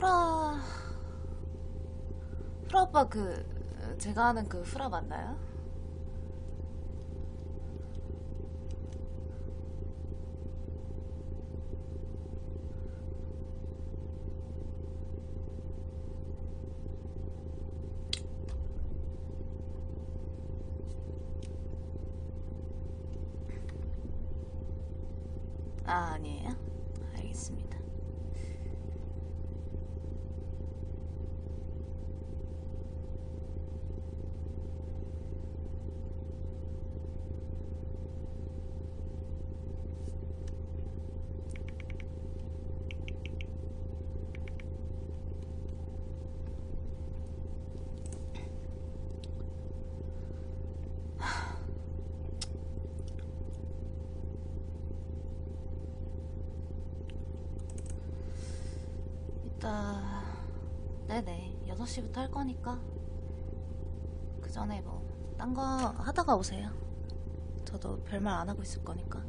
프라 프라 오빠 제가 아는 그 프라 맞나요? 아, 아니에요? 알겠습니다. 이따 네네 6시부터 할 거니까 그 전에 뭐 딴 거 하다가 오세요. 저도 별말 안 하고 있을 거니까.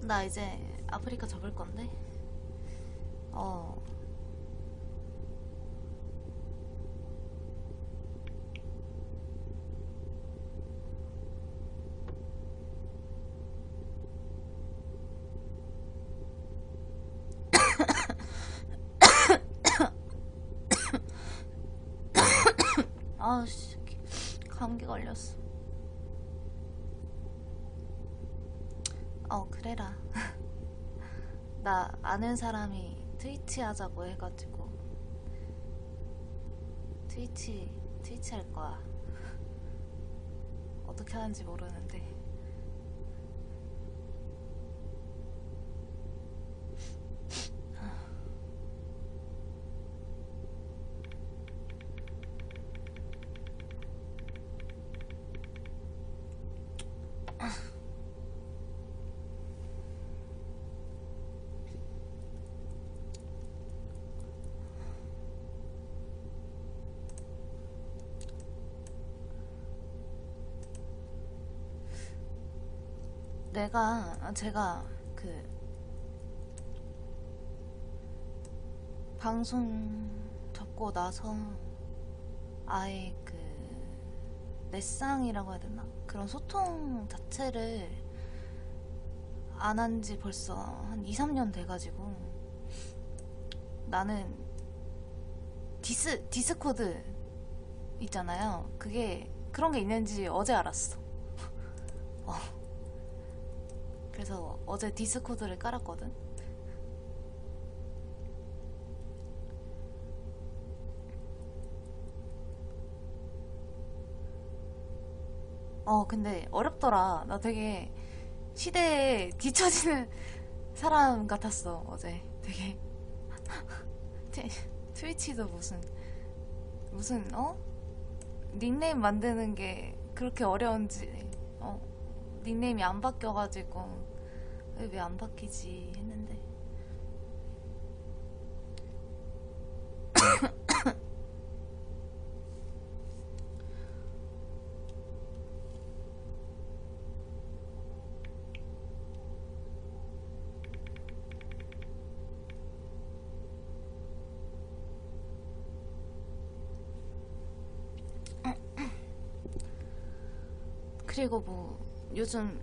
나 이제 아프리카 접을 건데. 어. 아씨, 감기 걸렸어. 그래라. 나 아는 사람이 트위치 하자고 해가지고 트위치 할 거야. 어떻게 하는지 모르는데. 제가 방송 겪고 나서 아예 그 넷상이라고 해야 되나? 그런 소통 자체를 안 한 지 벌써 한 2, 3년 돼가지고 나는 디스코드 있잖아요. 그게 그런 게 있는지 어제 알았어. 어. 그래서 어제 디스코드를 깔았거든. 근데 어렵더라. 나 되게 시대에 뒤처지는 사람 같았어, 어제. 되게. 트- 트위치도 무슨, 닉네임 만드는 게 그렇게 어려운지, 닉네임이 안 바뀌어가지고, 왜 안 바뀌지 했는데. 그리고 뭐, 요즘,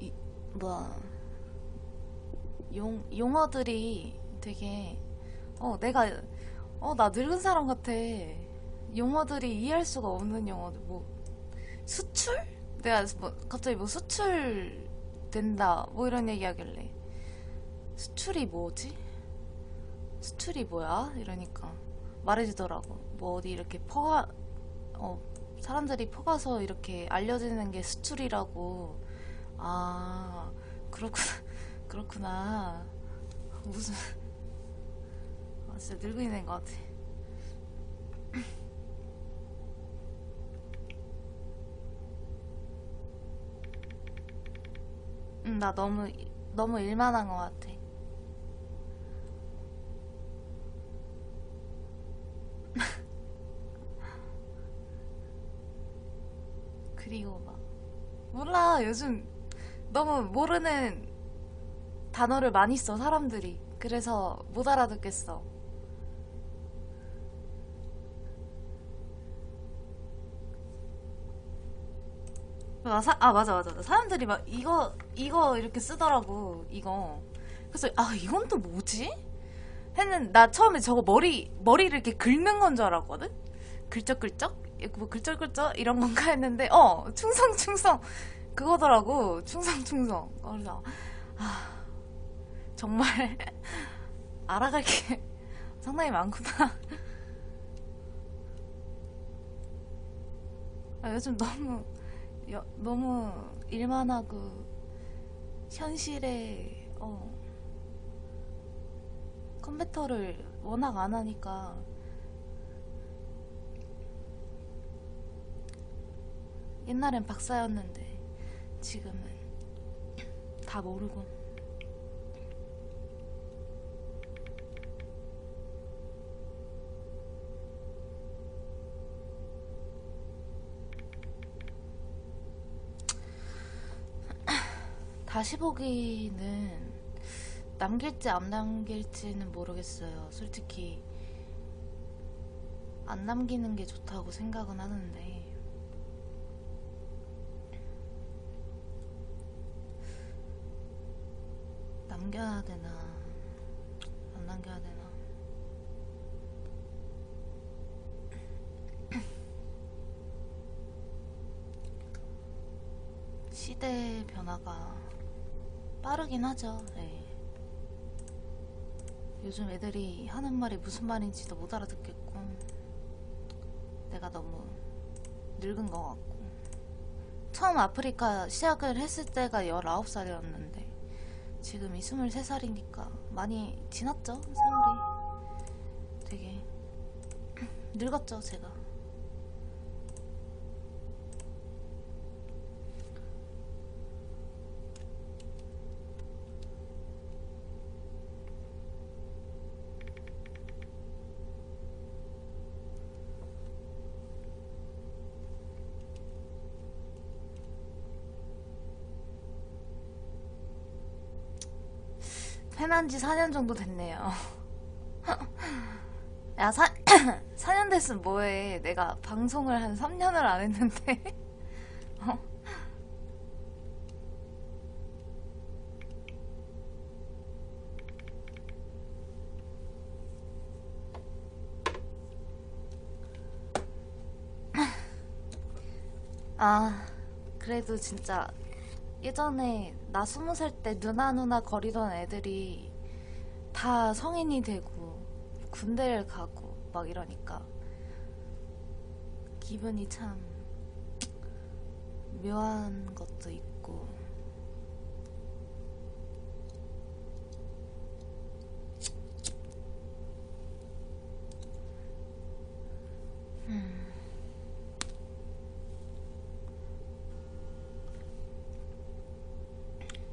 이, 뭐야, 용어들이 되게, 내가, 나 늙은 사람 같아. 용어들이 이해할 수가 없는 용어들, 뭐, 수출? 내가 뭐, 갑자기 뭐 수출 된다, 뭐 이런 얘기 하길래. 수출이 뭐지? 수출이 뭐야? 이러니까 말해주더라고. 뭐 어디 이렇게 어, 사람들이 퍼가서 이렇게 알려지는 게 수출이라고. 아, 그렇구나. 그렇구나. 무슨, 진짜 늙은이 된 것 같아. 나 너무 일만 한 것 같아. 그리고 막, 몰라. 요즘 너무 모르는 단어를 많이 써, 사람들이. 그래서 못 알아듣겠어. 맞아, 맞아. 사람들이 막 이거 이렇게 쓰더라고, 이거. 그래서, 이건 또 뭐지? 나 처음에 저거 머리를 이렇게 긁는 건 줄 알았거든? 긁적긁적? 뭐 긁적긁적? 이런 건가 했는데, 충성충성. 그거더라고. 충성충성. 그래서, 아, 정말, 알아갈 게 상당히 많구나. 요즘 너무 일만 하고, 현실에, 컴퓨터를 워낙 안 하니까, 옛날엔 박사였는데, 지금은 다 모르고. 다시 보기는 남길지 안 남길지는 모르겠어요. 솔직히 안 남기는 게 좋다고 생각은 하는데, 남겨야 되나 안 남겨야 되나. 시대 변화가 빠르긴 하죠. 네. 요즘 애들이 하는 말이 무슨 말인지도 못 알아듣겠고, 내가 너무 늙은 것 같고. 처음 아프리카 시작을 했을 때가 19살이었는데 지금이 23살이니까 많이 지났죠, 세월이. 되게 늙었죠, 제가. 팬한 지 4년 정도 됐네요. 야, 4년 됐으면 뭐해. 내가 방송을 한 3년을 안 했는데. 어? 아, 그래도 진짜 예전에 나 20살 때 누나 거리던 애들이 다 성인이 되고 군대를 가고 막 이러니까 기분이 참 묘한 것도 있고.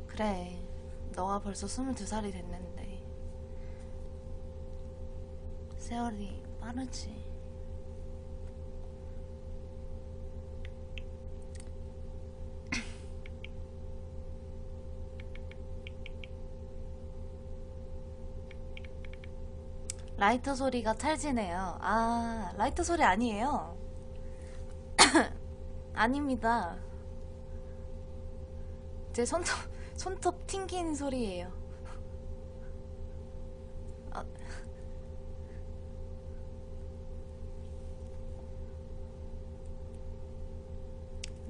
그래, 너가 벌써 22살이 됐는데 세월이 빠르지. 라이터 소리가 찰지네요. 아, 라이터 소리 아니에요. 아닙니다. 제 손톱 튕긴 소리예요. 아,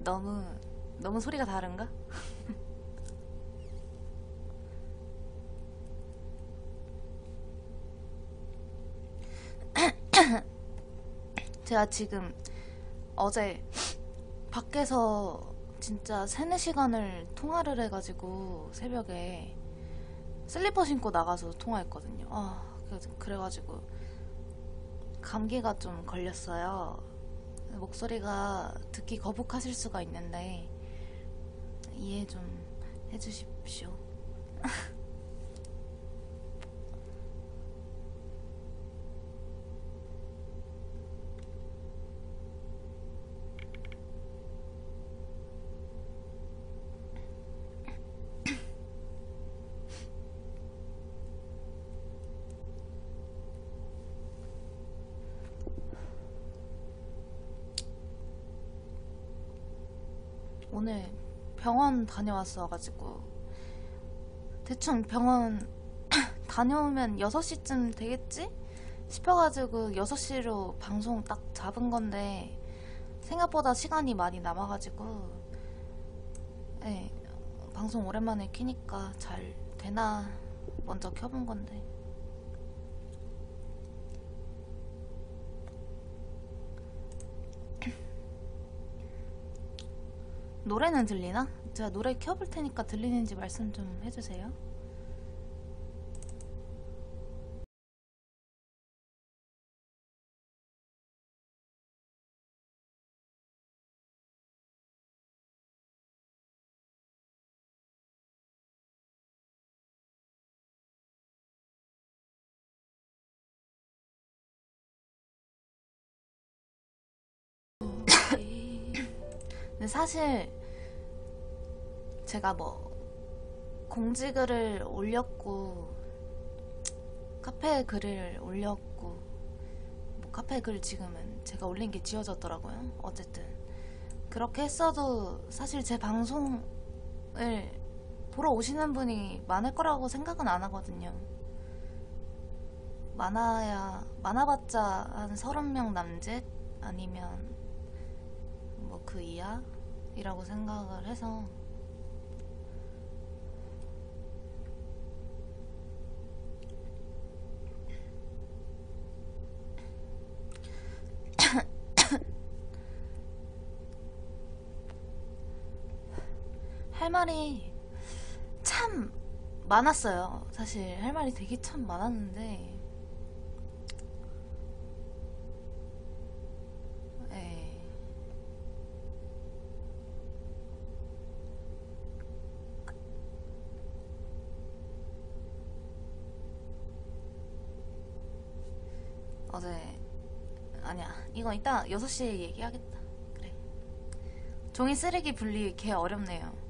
너무 소리가 다른가? 제가 지금 어제 밖에서 진짜 3, 4시간을 통화를 해가지고 새벽에 슬리퍼 신고 나가서 통화했거든요. 그래가지고 감기가 좀 걸렸어요. 목소리가 듣기 거북하실 수가 있는데 이해 좀 해주십시오. 오늘 병원 다녀왔어가지고 대충 병원 다녀오면 6시쯤 되겠지? 싶어가지고 6시로 방송 딱 잡은 건데 생각보다 시간이 많이 남아가지고 네, 방송 오랜만에 키니까 잘 되나 먼저 켜본 건데. 노래는 들리나? 제가 노래 켜볼 테니까 들리는지 말씀 좀 해주세요. 근데 사실 제가 뭐 공지글을 올렸고 카페 글을 올렸고 뭐 카페 글 지금은 제가 올린 게 지워졌더라고요. 어쨌든 그렇게 했어도 사실 제 방송을 보러 오시는 분이 많을 거라고 생각은 안 하거든요. 많아봤자 한 30명 남짓 아니면 뭐 그 이하이라고 생각을 해서 할 말이 참 많았어요. 사실 할 말이 되게 참 많았는데 예. 어제 아니야, 이거 이따 6시에 얘기하겠다. 그래, 종이 쓰레기 분리 개 어렵네요.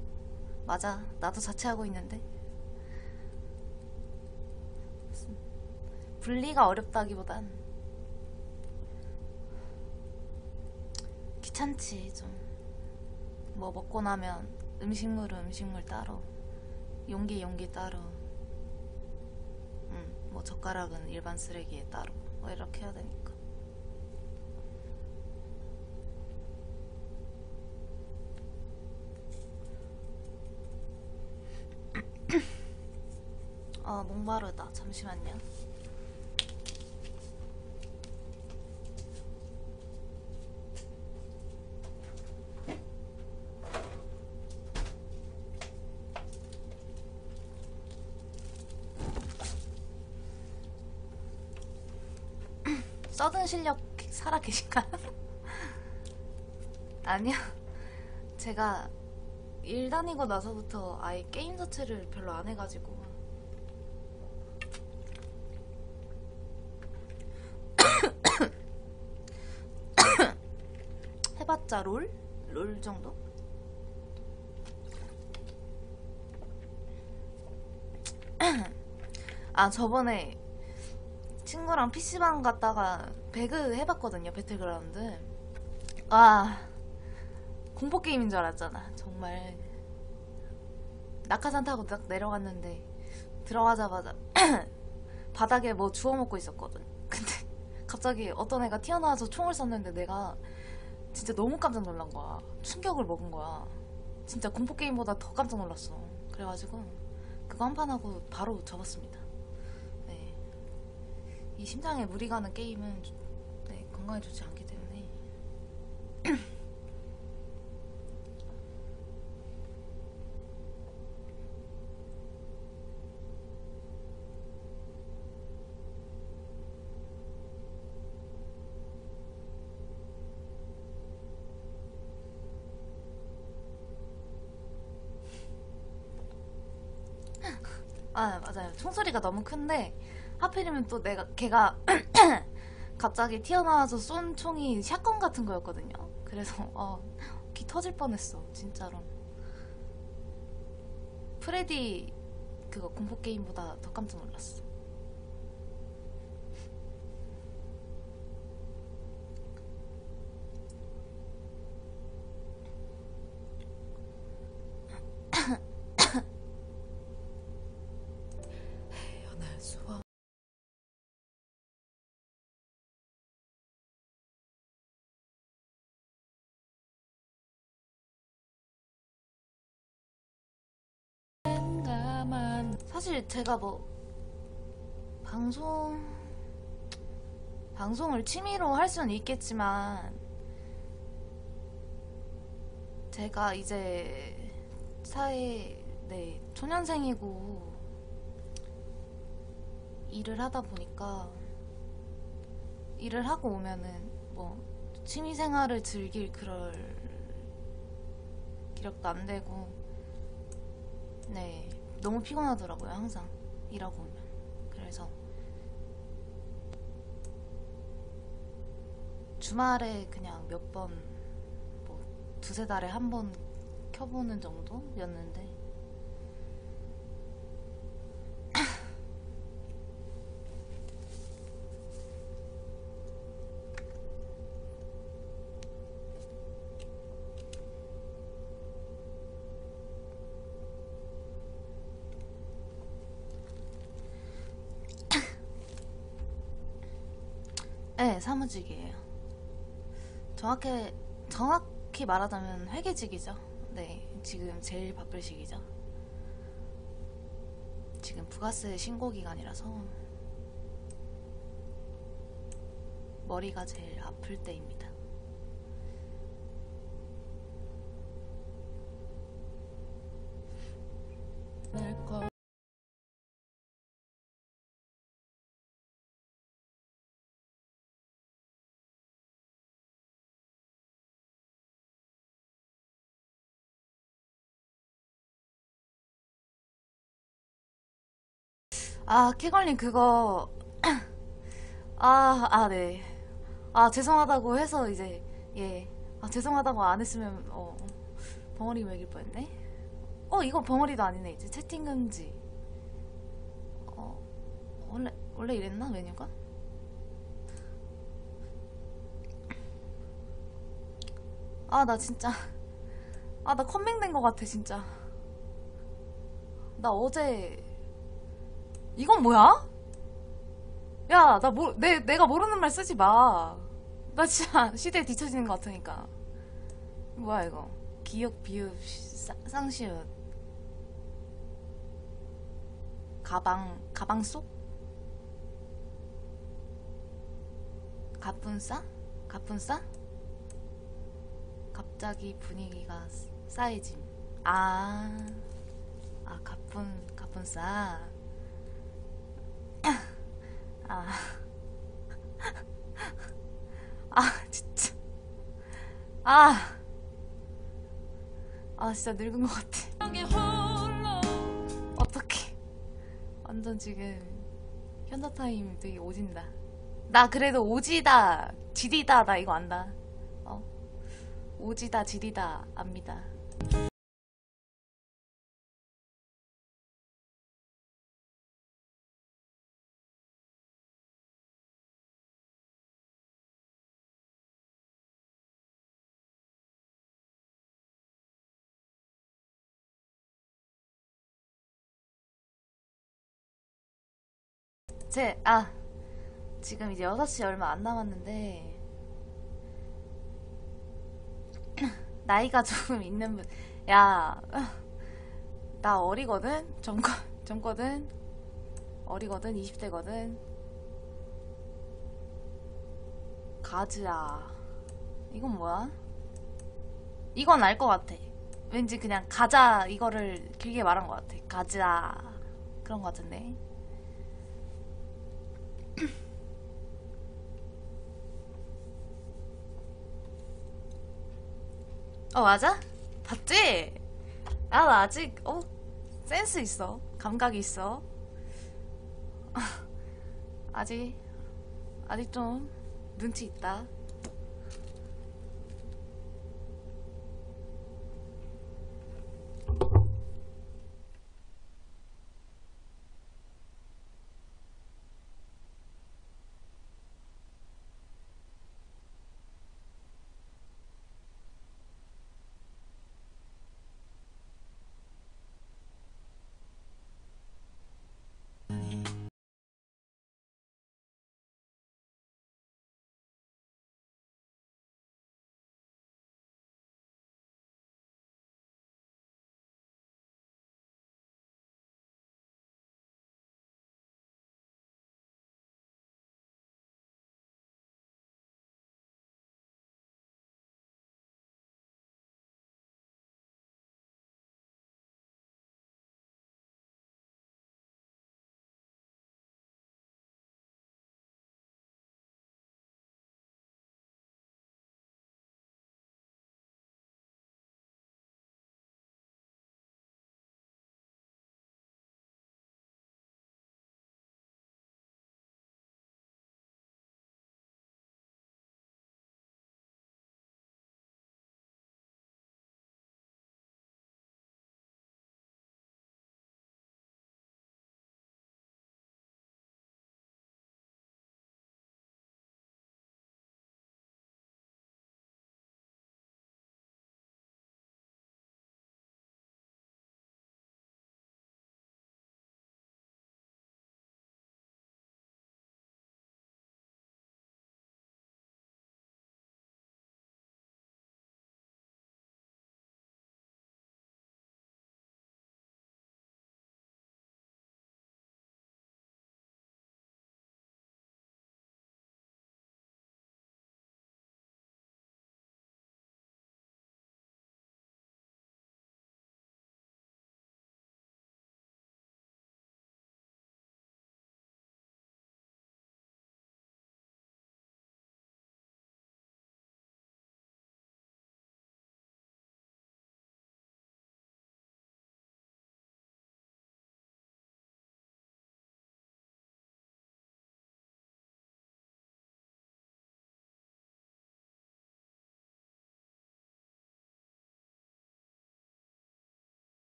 맞아, 나도 자취하고 있는데 분리가 어렵다기보단 귀찮지 좀. 뭐 먹고 나면 음식물은 음식물 따로, 용기 용기 따로, 뭐 젓가락은 일반 쓰레기에 따로, 뭐 이렇게 해야 되니까. 목마르다. 잠시만요. 써든 실력 살아계신가요? 아니요. 제가 일 다니고 나서부터 아예 게임 자체를 별로 안 해가지고. 해봤자 롤? 롤 정도? 아, 저번에 친구랑 PC방 갔다가 배그 해봤거든요, 배틀그라운드. 아, 공포게임인 줄 알았잖아. 정말 낙하산 타고 딱 내려갔는데 들어가자마자 바닥에 뭐 주워 먹고 있었거든. 근데 갑자기 어떤 애가 튀어나와서 총을 쐈는데 내가 진짜 너무 깜짝 놀란 거야. 충격을 먹은 거야. 진짜 공포게임보다 더 깜짝 놀랐어. 그래가지고 그거 한 판 하고 바로 접었습니다. 네. 이 심장에 무리 가는 게임은 네, 건강에 좋지 않기 때문에. 아, 맞아요. 총소리가 너무 큰데 하필이면 또 걔가 갑자기 튀어나와서 쏜 총이 샷건 같은 거였거든요. 그래서 귀 터질 뻔했어, 진짜로. 프레디 그거 공포 게임보다 더 깜짝 놀랐어. 연할 수와 사실 제가 뭐 방송을 취미로 할 수는 있겠지만 제가 이제 네, 초년생이고 일을 하다 보니까 일을 하고 오면은 뭐 취미 생활을 즐길 그럴 기력도 안 되고 네, 너무 피곤하더라고요, 항상 일하고 오면. 그래서 주말에 그냥 몇 번, 뭐 두세 달에 한 번 켜보는 정도였는데 네, 사무직이에요. 정확히 말하자면 회계직이죠. 네, 지금 제일 바쁠 시기죠. 지금 부가세 신고 기간이라서 머리가 제일 아플 때입니다. 아, 캐걸님 그거 네. 아, 죄송하다고 해서 이제 예. 아, 죄송하다고 안 했으면 벙어리 먹일 뻔했네. 이거 벙어리도 아니네. 이제 채팅 금지. 어, 원래 이랬나 메뉴가? 아, 나 진짜. 아, 나 컴맹된 것 같아, 진짜. 나 어제. 이건 뭐야? 야, 내가 모르는 말 쓰지 마. 나 진짜 시대에 뒤처지는 것 같으니까. 뭐야, 이거. 기역, 비읍, 쌍시읒. 가방 속? 가뿐싸? 가뿐싸? 갑자기 분위기가 싸해짐. 아, 가뿐싸. 아, 진짜. 아, 진짜 늙은 것 같아. 어떡해. 완전 지금 현자타임 되게 오진다. 나 그래도 오지다, 지리다, 나 이거 안다. 어? 오지다, 지리다, 압니다. 제, 아, 지금 이제 6시 얼마 안 남았는데, 나이가 조금 있는 분, 야, 나 어리거든? 젊거든? 어리거든? 20대거든? 가즈아. 이건 뭐야? 이건 알 것 같아. 왠지 그냥 가자, 이거를 길게 말한 것 같아. 가즈아. 그런 것 같은데. 맞아? 봤지? 나 아직, 센스 있어. 감각이 있어. 아직, 아직 좀, 눈치 있다.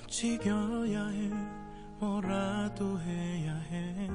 지겨야 해 뭐라도 해야 해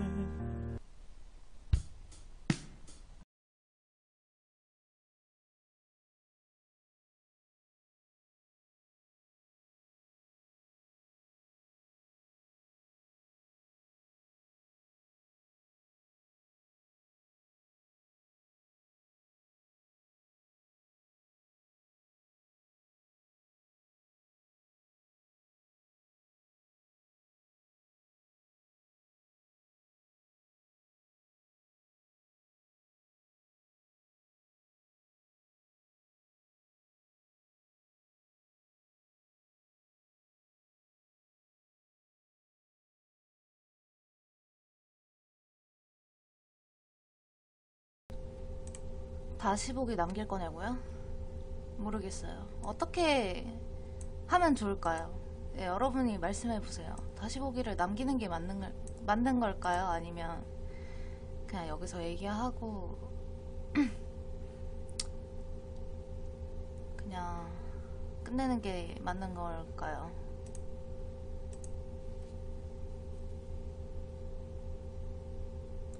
다시 보기 남길 거냐고요? 모르겠어요. 어떻게 하면 좋을까요? 네, 여러분이 말씀해 보세요. 다시 보기를 남기는 게 맞는 걸까요? 아니면 그냥 여기서 얘기하고 그냥 끝내는 게 맞는 걸까요?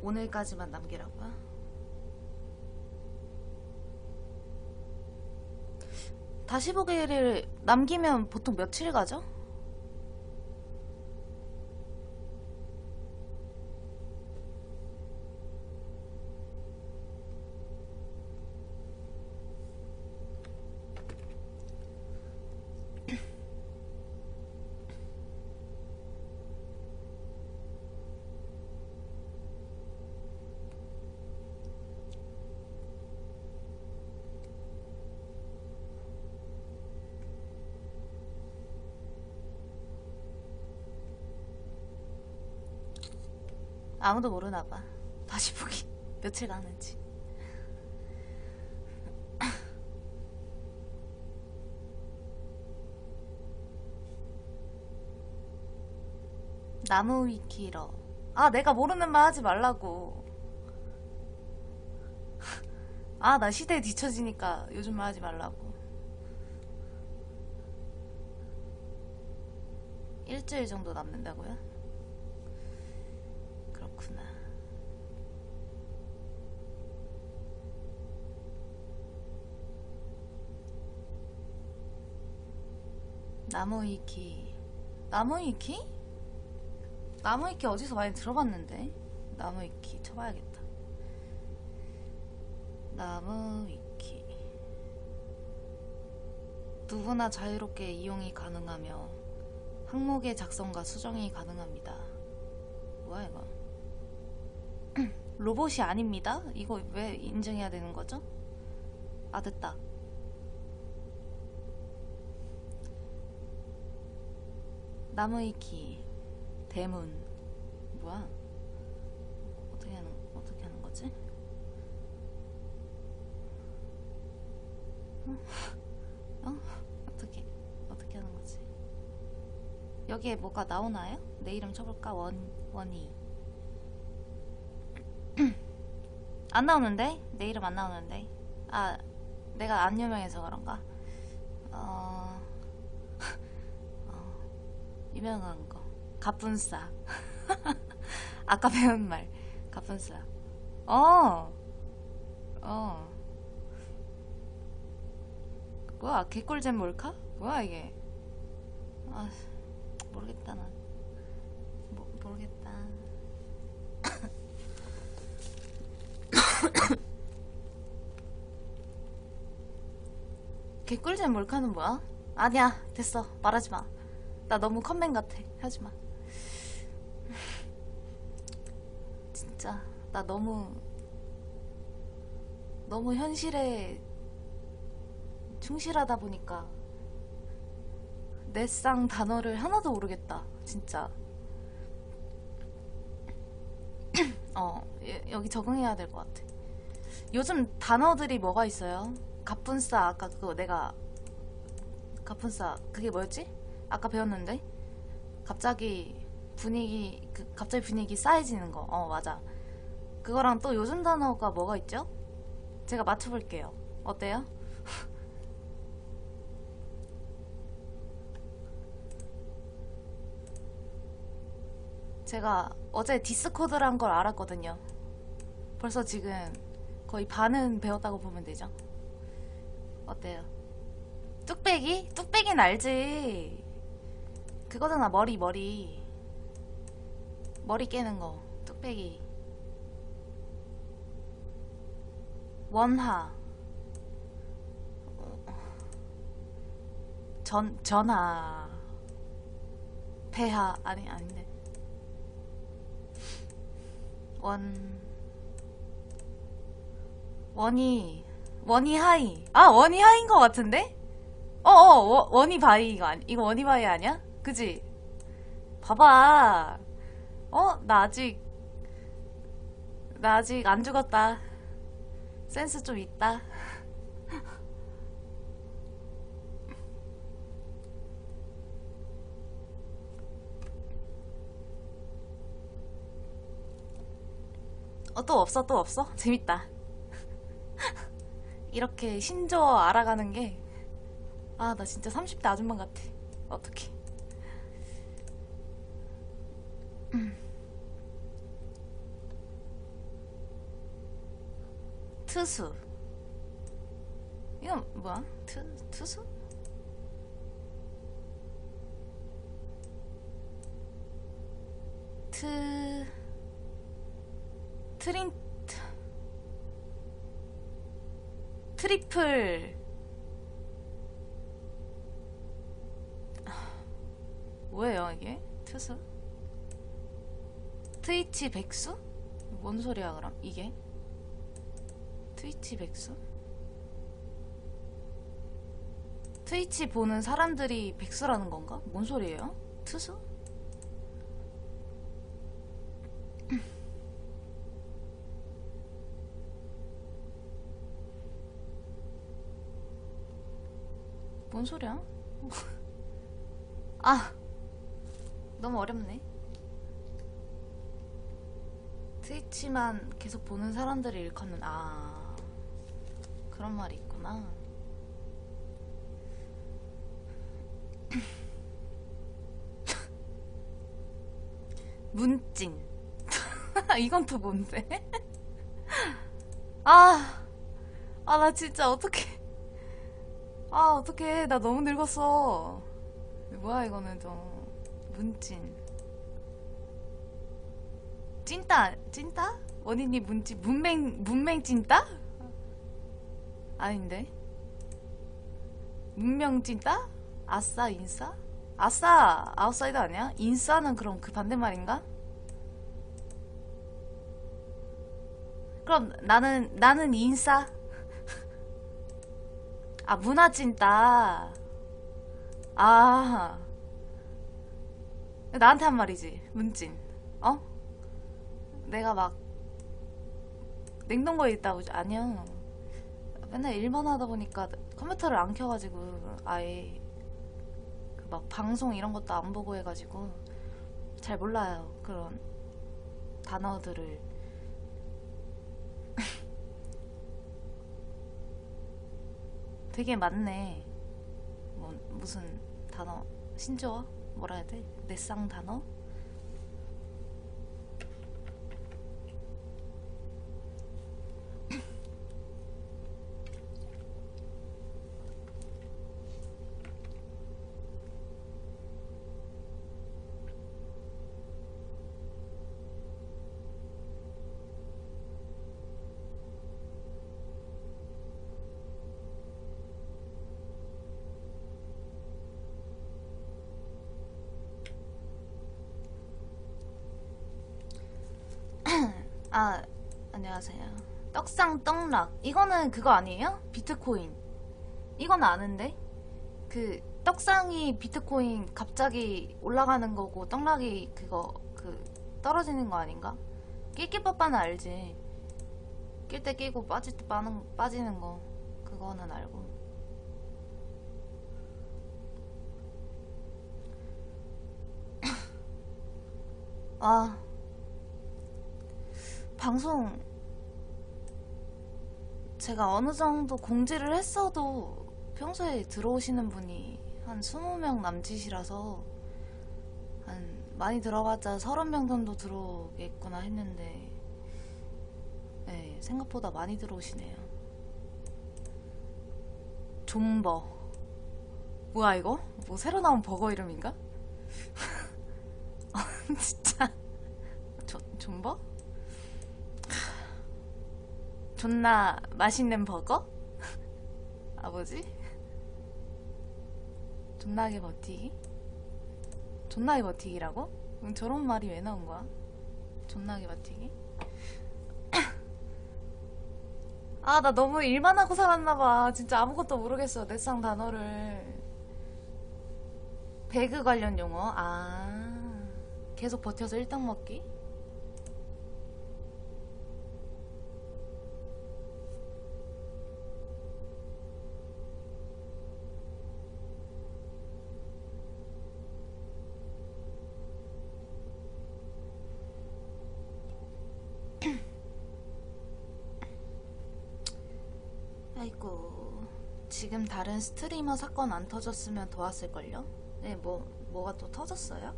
오늘까지만 남기라고요? 다시 보기를 남기면 보통 며칠 가죠? 아무도 모르나봐. 다시 보기 며칠 가는지. 나무 위키러. 아, 내가 모르는 말 하지 말라고. 아, 나 시대에 뒤처지니까 요즘 말 하지 말라고. 일주일 정도 남는다고요? 그렇구나. 나무 위키. 나무 위키? 나무 위키 어디서 많이 들어봤는데? 나무 위키 쳐봐야겠다. 나무 위키. 누구나 자유롭게 이용이 가능하며 항목의 작성과 수정이 가능합니다. 뭐야 이거? 로봇이 아닙니다? 이거 왜 인증해야 되는 거죠? 아, 됐다. 나무 위키. 대문. 뭐야? 어떻게 하는 거지? 어? 어떻게 하는 거지? 여기에 뭐가 나오나요? 내 이름 쳐볼까? 원희. 안 나오는데? 내 이름 안 나오는데? 아, 내가 안 유명해서 그런가? 어... 유명한 거. 갑분싸. 아까 배운 말. 갑분싸. 어. 뭐야, 개꿀잼 몰카? 뭐야 이게? 아, 모르겠다 난. 모르겠다. 개꿀잼 몰카는 뭐야? 아니야, 됐어. 말하지 마. 나 너무 컴맹 같아. 하지 마. 진짜 나 너무 현실에 충실하다 보니까 내상 단어를 하나도 모르겠다. 진짜. 여기 적응해야 될 것 같아. 요즘 단어들이 뭐가 있어요? 갑분싸. 아까 그거 내가 갑분싸 그게 뭐였지? 아까 배웠는데 갑자기 분위기 싸해지는 거. 맞아. 그거랑 또 요즘 단어가 뭐가 있죠? 제가 맞춰볼게요. 어때요? 제가 어제 디스코드란 걸 알았거든요. 벌써 지금 거의 반은 배웠다고 보면 되죠. 어때요? 뚝배기? 뚝배기는 알지. 그거잖아. 머리 깨는 거. 뚝배기. 원하. 전하. 폐하. 아닌데. 원이 하이. 아, 원이 하이인 것 같은데? 원이 바이 이거 원이 바이 아니야? 그지? 봐봐. 나 아직 안 죽었다. 센스 좀 있다. 또 없어? 재밌다. 이렇게 신조어 알아가는 게, 나 진짜 30대 아줌마 같아. 어떡해. 트수. 이건 뭐야? 트수? 트리플. 뭐예요 이게? 트수? 트위치 백수? 뭔 소리야 그럼 이게? 트위치 백수? 트위치 보는 사람들이 백수라는 건가? 뭔 소리예요? 트수? 뭔 소리야? 너무 어렵네. 트위치만 계속 보는 사람들을 일컫는, 그런 말이 있구나. 문찐. 이건 또 뭔데? 나 진짜 어떡해. 어떡해. 나 너무 늙었어. 뭐야, 이거는 좀. 문찐. 찐따? 원인이 문찐. 문맹 찐따? 아닌데. 문명 찐따? 아싸, 인싸? 아싸, 아웃사이더 아니야? 인싸는 그럼 그 반대말인가? 그럼 나는 인싸? 문화 찐따. 나한테 한 말이지. 문찐. 내가 막 냉동고에 있다고. 아니야. 맨날 일만 하다 보니까 컴퓨터를 안 켜가지고 아예 그 막 방송 이런 것도 안 보고 해가지고 잘 몰라요. 그런 단어들을. 되게 많네. 무슨 단어? 신조어? 뭐라 해야 돼? 넷상 단어? 안녕하세요. 떡상 떡락. 이거는 그거 아니에요? 비트코인. 이건 아는데? 그 떡상이 비트코인 갑자기 올라가는 거고 떡락이 그거 떨어지는 거 아닌가? 낄끼빠빠는 알지. 낄 때 끼고 빠질 때 빠지는 거. 그거는 알고. 방송 제가 어느 정도 공지를 했어도 평소에 들어오시는 분이 한 20명 남짓이라서 많이 들어봤자 30명 정도 들어오겠구나 했는데, 네, 생각보다 많이 들어오시네요. 존버. 뭐야, 이거? 뭐 새로 나온 버거 이름인가? 진짜. 존버? 존나 맛있는 버거? 아, 뭐지? 존나게 버티기? 존나게 버티기라고? 저런 말이 왜 나온 거야? 존나게 버티기? 아, 나 너무 일만 하고 살았나봐. 진짜 아무것도 모르겠어. 넷상 단어를. 배그 관련 용어? 아, 계속 버텨서 1등 먹기? 아이고, 지금 다른 스트리머 사건 안 터졌으면 도왔을걸요? 네, 뭐가 또 터졌어요?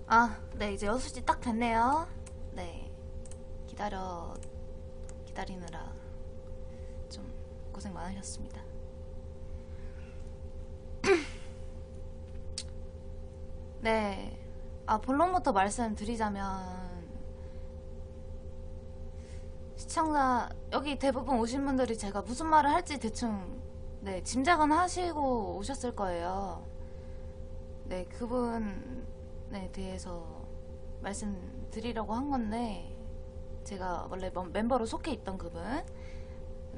아, 네, 이제 6시 딱 됐네요. 네, 기다리느라 좀 고생 많으셨습니다. 네, 본론부터 말씀드리자면, 시청자, 여기 대부분 오신 분들이 제가 무슨 말을 할지 대충, 네, 짐작은 하시고 오셨을 거예요. 네, 그분에 대해서 말씀드리려고 한 건데, 제가 원래 멤버로 속해 있던 그분.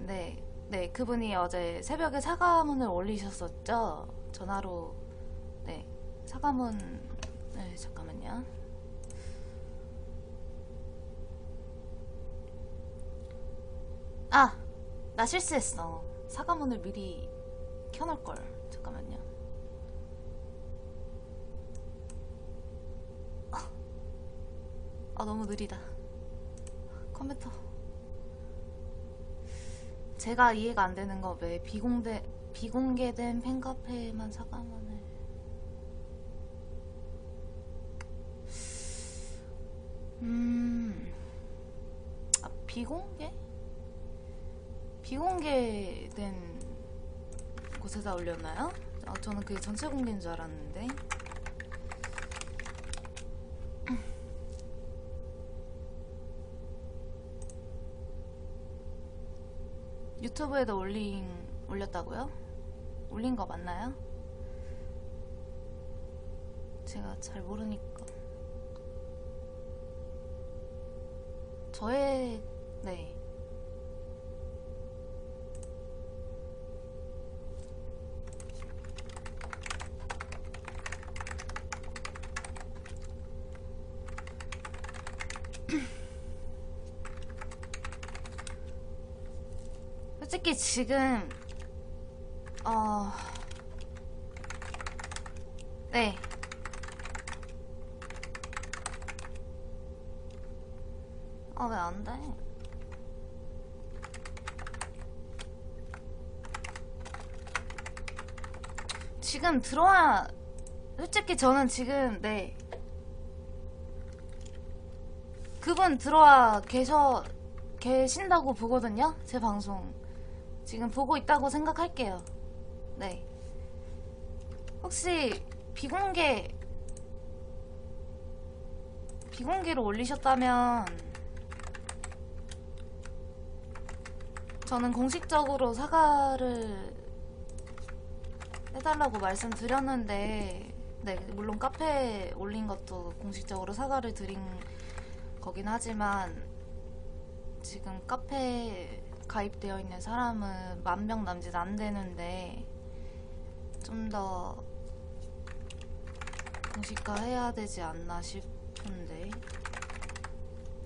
네, 그분이 어제 새벽에 사과문을 올리셨었죠. 전화로. 네, 사과문. 네, 잠깐만요. 아, 나 실수했어. 사과문을 미리 켜놓을걸. 잠깐만요. 너무 느리다. 컴퓨터. 제가 이해가 안 되는 거 왜 비공개된 팬카페에만 사과문을. 비공개? 비공개된 곳에다 올렸나요? 저는 그게 전체 공개인 줄 알았는데. 유튜브에도 올렸다고요? 올린 거 맞나요? 제가 잘 모르니까. 네. 솔직히 지금 네. 왜 안 돼? 지금 솔직히 저는 지금, 네. 그분 들어와 계신다고 보거든요? 제 방송. 지금 보고 있다고 생각할게요. 네. 혹시 비공개로 올리셨다면 저는 공식적으로 사과를 해달라고 말씀드렸는데, 네, 물론 카페에 올린 것도 공식적으로 사과를 드린 거긴 하지만 지금 카페에 가입되어 있는 사람은 10,000명 남짓 안 되는데 좀 더 공식화해야 되지 않나 싶은데.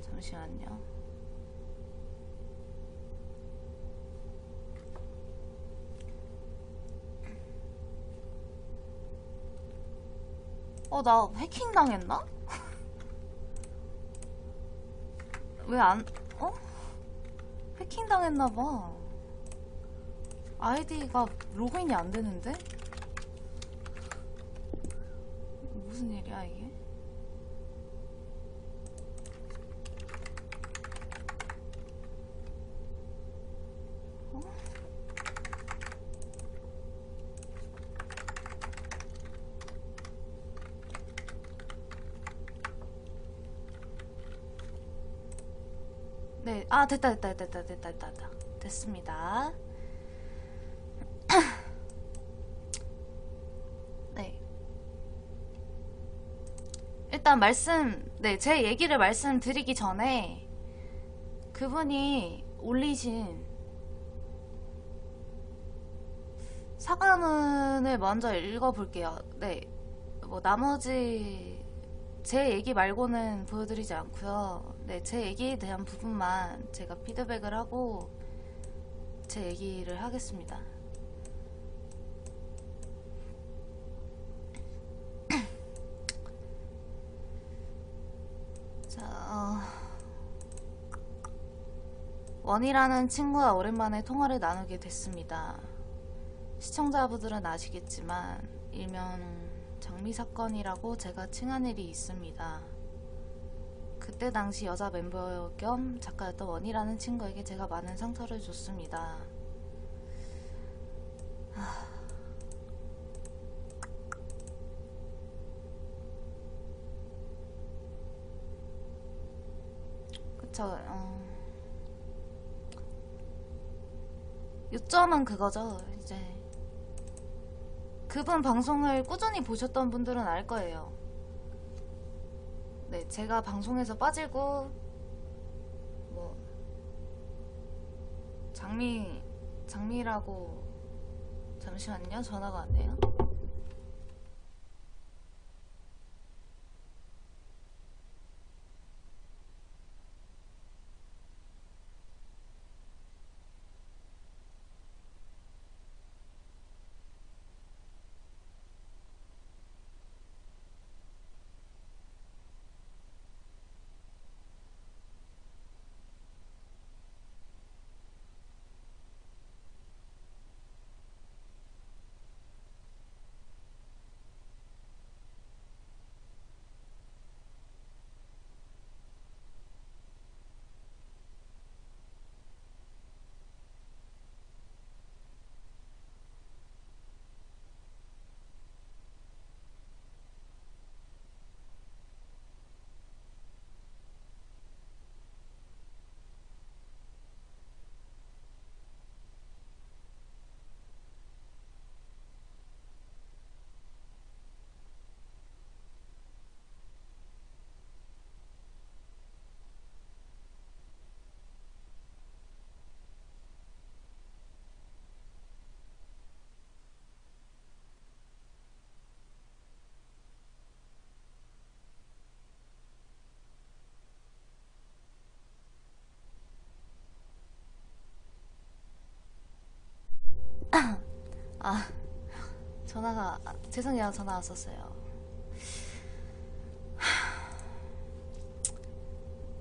잠시만요. 나 해킹 당했나? 왜 안, 어? 해킹 당했나봐. 아이디가 로그인이 안 되는데? 무슨 일이야, 이게? 어? 네, 아, 됐다. 됐습니다. 네. 일단 네, 제 얘기를 말씀드리기 전에 그분이 올리신 사과문을 먼저 읽어볼게요. 네. 뭐, 나머지 제 얘기 말고는 보여드리지 않고요. 네, 제 얘기에 대한 부분만 제가 피드백을 하고 제 얘기를 하겠습니다. 자, 원이라는 친구와 오랜만에 통화를 나누게 됐습니다. 시청자분들은 아시겠지만 일명 장미 사건이라고 제가 칭한 일이 있습니다. 그때 당시 여자 멤버 겸 작가였던 원이라는 친구에게 제가 많은 상처를 줬습니다. 그쵸. 요점은 그거죠. 이제 그분 방송을 꾸준히 보셨던 분들은 알 거예요. 네, 제가 방송에서 빠지고 뭐 장미라고. 잠시만요, 전화가 왔네요. 아, 죄송해요. 전화 왔었어요.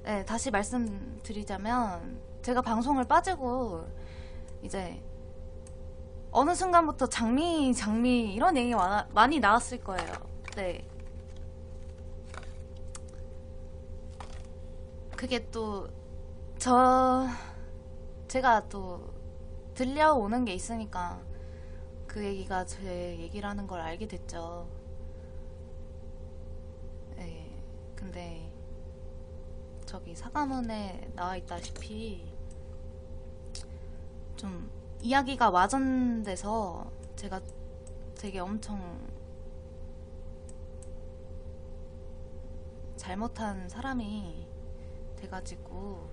네, 다시 말씀드리자면 제가 방송을 빠지고 이제 어느 순간부터 장미 이런 얘기가 많이 나왔을 거예요. 네. 그게 또 제가 또 들려오는 게 있으니까 그 얘기가 제 얘기라는 걸 알게 됐죠. 네. 근데 저기 사과문에 나와 있다시피 좀 이야기가 와전돼서 제가 되게 엄청 잘못한 사람이 돼가지고,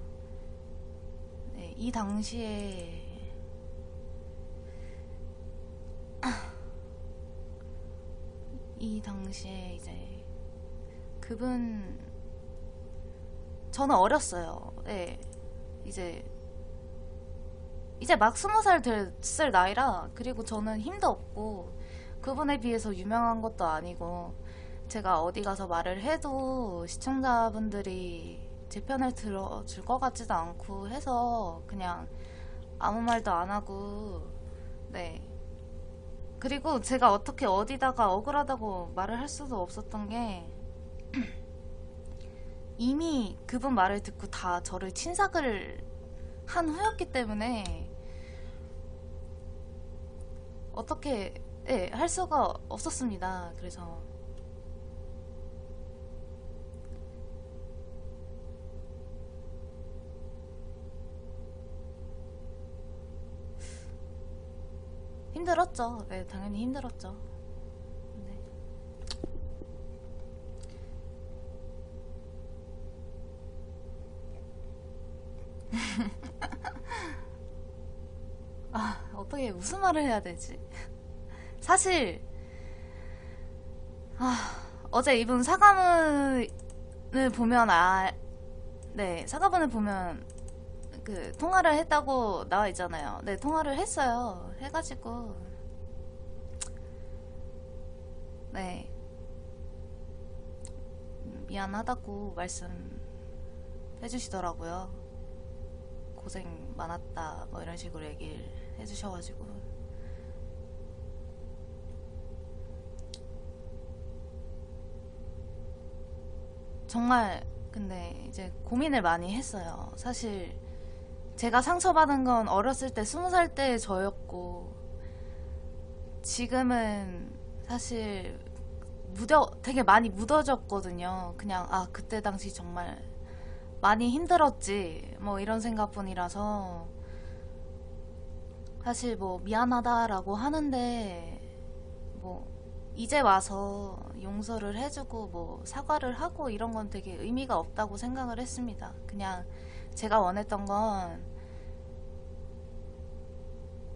네, 이 당시에 이제 저는 어렸어요. 네. 이제 막 20살 됐을 나이라, 그리고 저는 힘도 없고 그분에 비해서 유명한 것도 아니고, 제가 어디 가서 말을 해도 시청자분들이 제 편을 들어줄 것 같지도 않고 해서 그냥 아무 말도 안 하고, 네. 그리고 제가 어떻게 어디다가 억울하다고 말을 할 수도 없었던 게 이미 그분 말을 듣고 다 저를 친삭을 한 후였기 때문에 어떻게 할 수가 없었습니다. 그래서 힘들었죠. 네, 당연히 힘들었죠. 네. 어떻게 무슨 말을 해야 되지? 사실 어제 입은 사과문을 보면 네, 사과문을 보면 그 통화를 했다고 나와 있잖아요. 네, 통화를 했어요. 해가지고 네, 미안하다고 말씀해주시더라고요. 고생 많았다 뭐 이런 식으로 얘기를 해주셔가지고 정말 근데 이제 고민을 많이 했어요. 사실 제가 상처받은 건 어렸을 때 20살 때 저였고 지금은 사실 되게 많이 묻어졌거든요. 그냥 그때 당시 정말 많이 힘들었지 뭐 이런 생각뿐이라서 사실 뭐 미안하다라고 하는데 뭐 이제 와서 용서를 해주고 뭐 사과를 하고 이런 건 되게 의미가 없다고 생각을 했습니다. 그냥 제가 원했던 건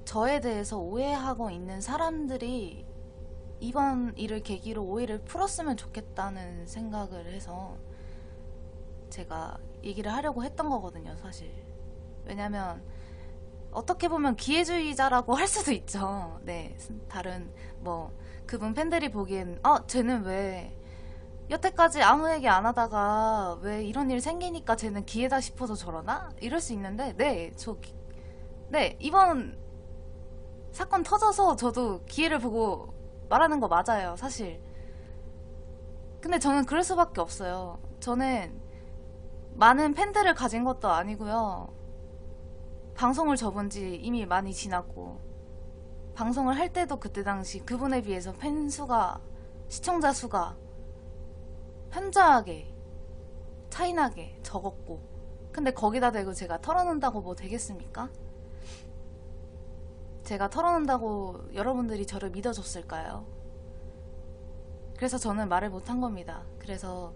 저에 대해서 오해하고 있는 사람들이 이번 일을 계기로 오해를 풀었으면 좋겠다는 생각을 해서 제가 얘기를 하려고 했던 거거든요, 사실. 왜냐면 어떻게 보면 기회주의자라고 할 수도 있죠. 네, 다른 뭐 그분 팬들이 보기엔 쟤는 왜 여태까지 아무 얘기 안 하다가 왜 이런 일 생기니까 쟤는 기회다 싶어서 저러나? 이럴 수 있는데 네, 이번 사건 터져서 저도 기회를 보고 말하는 거 맞아요, 사실. 근데 저는 그럴 수밖에 없어요. 저는 많은 팬들을 가진 것도 아니고요. 방송을 접은 지 이미 많이 지났고 방송을 할 때도 그때 당시 그분에 비해서 팬 수가, 시청자 수가 현저하게 차이나게 적었고 근데 거기다 대고 제가 털어놓는다고 뭐 되겠습니까? 제가 털어놓는다고 여러분들이 저를 믿어줬을까요? 그래서 저는 말을 못한 겁니다. 그래서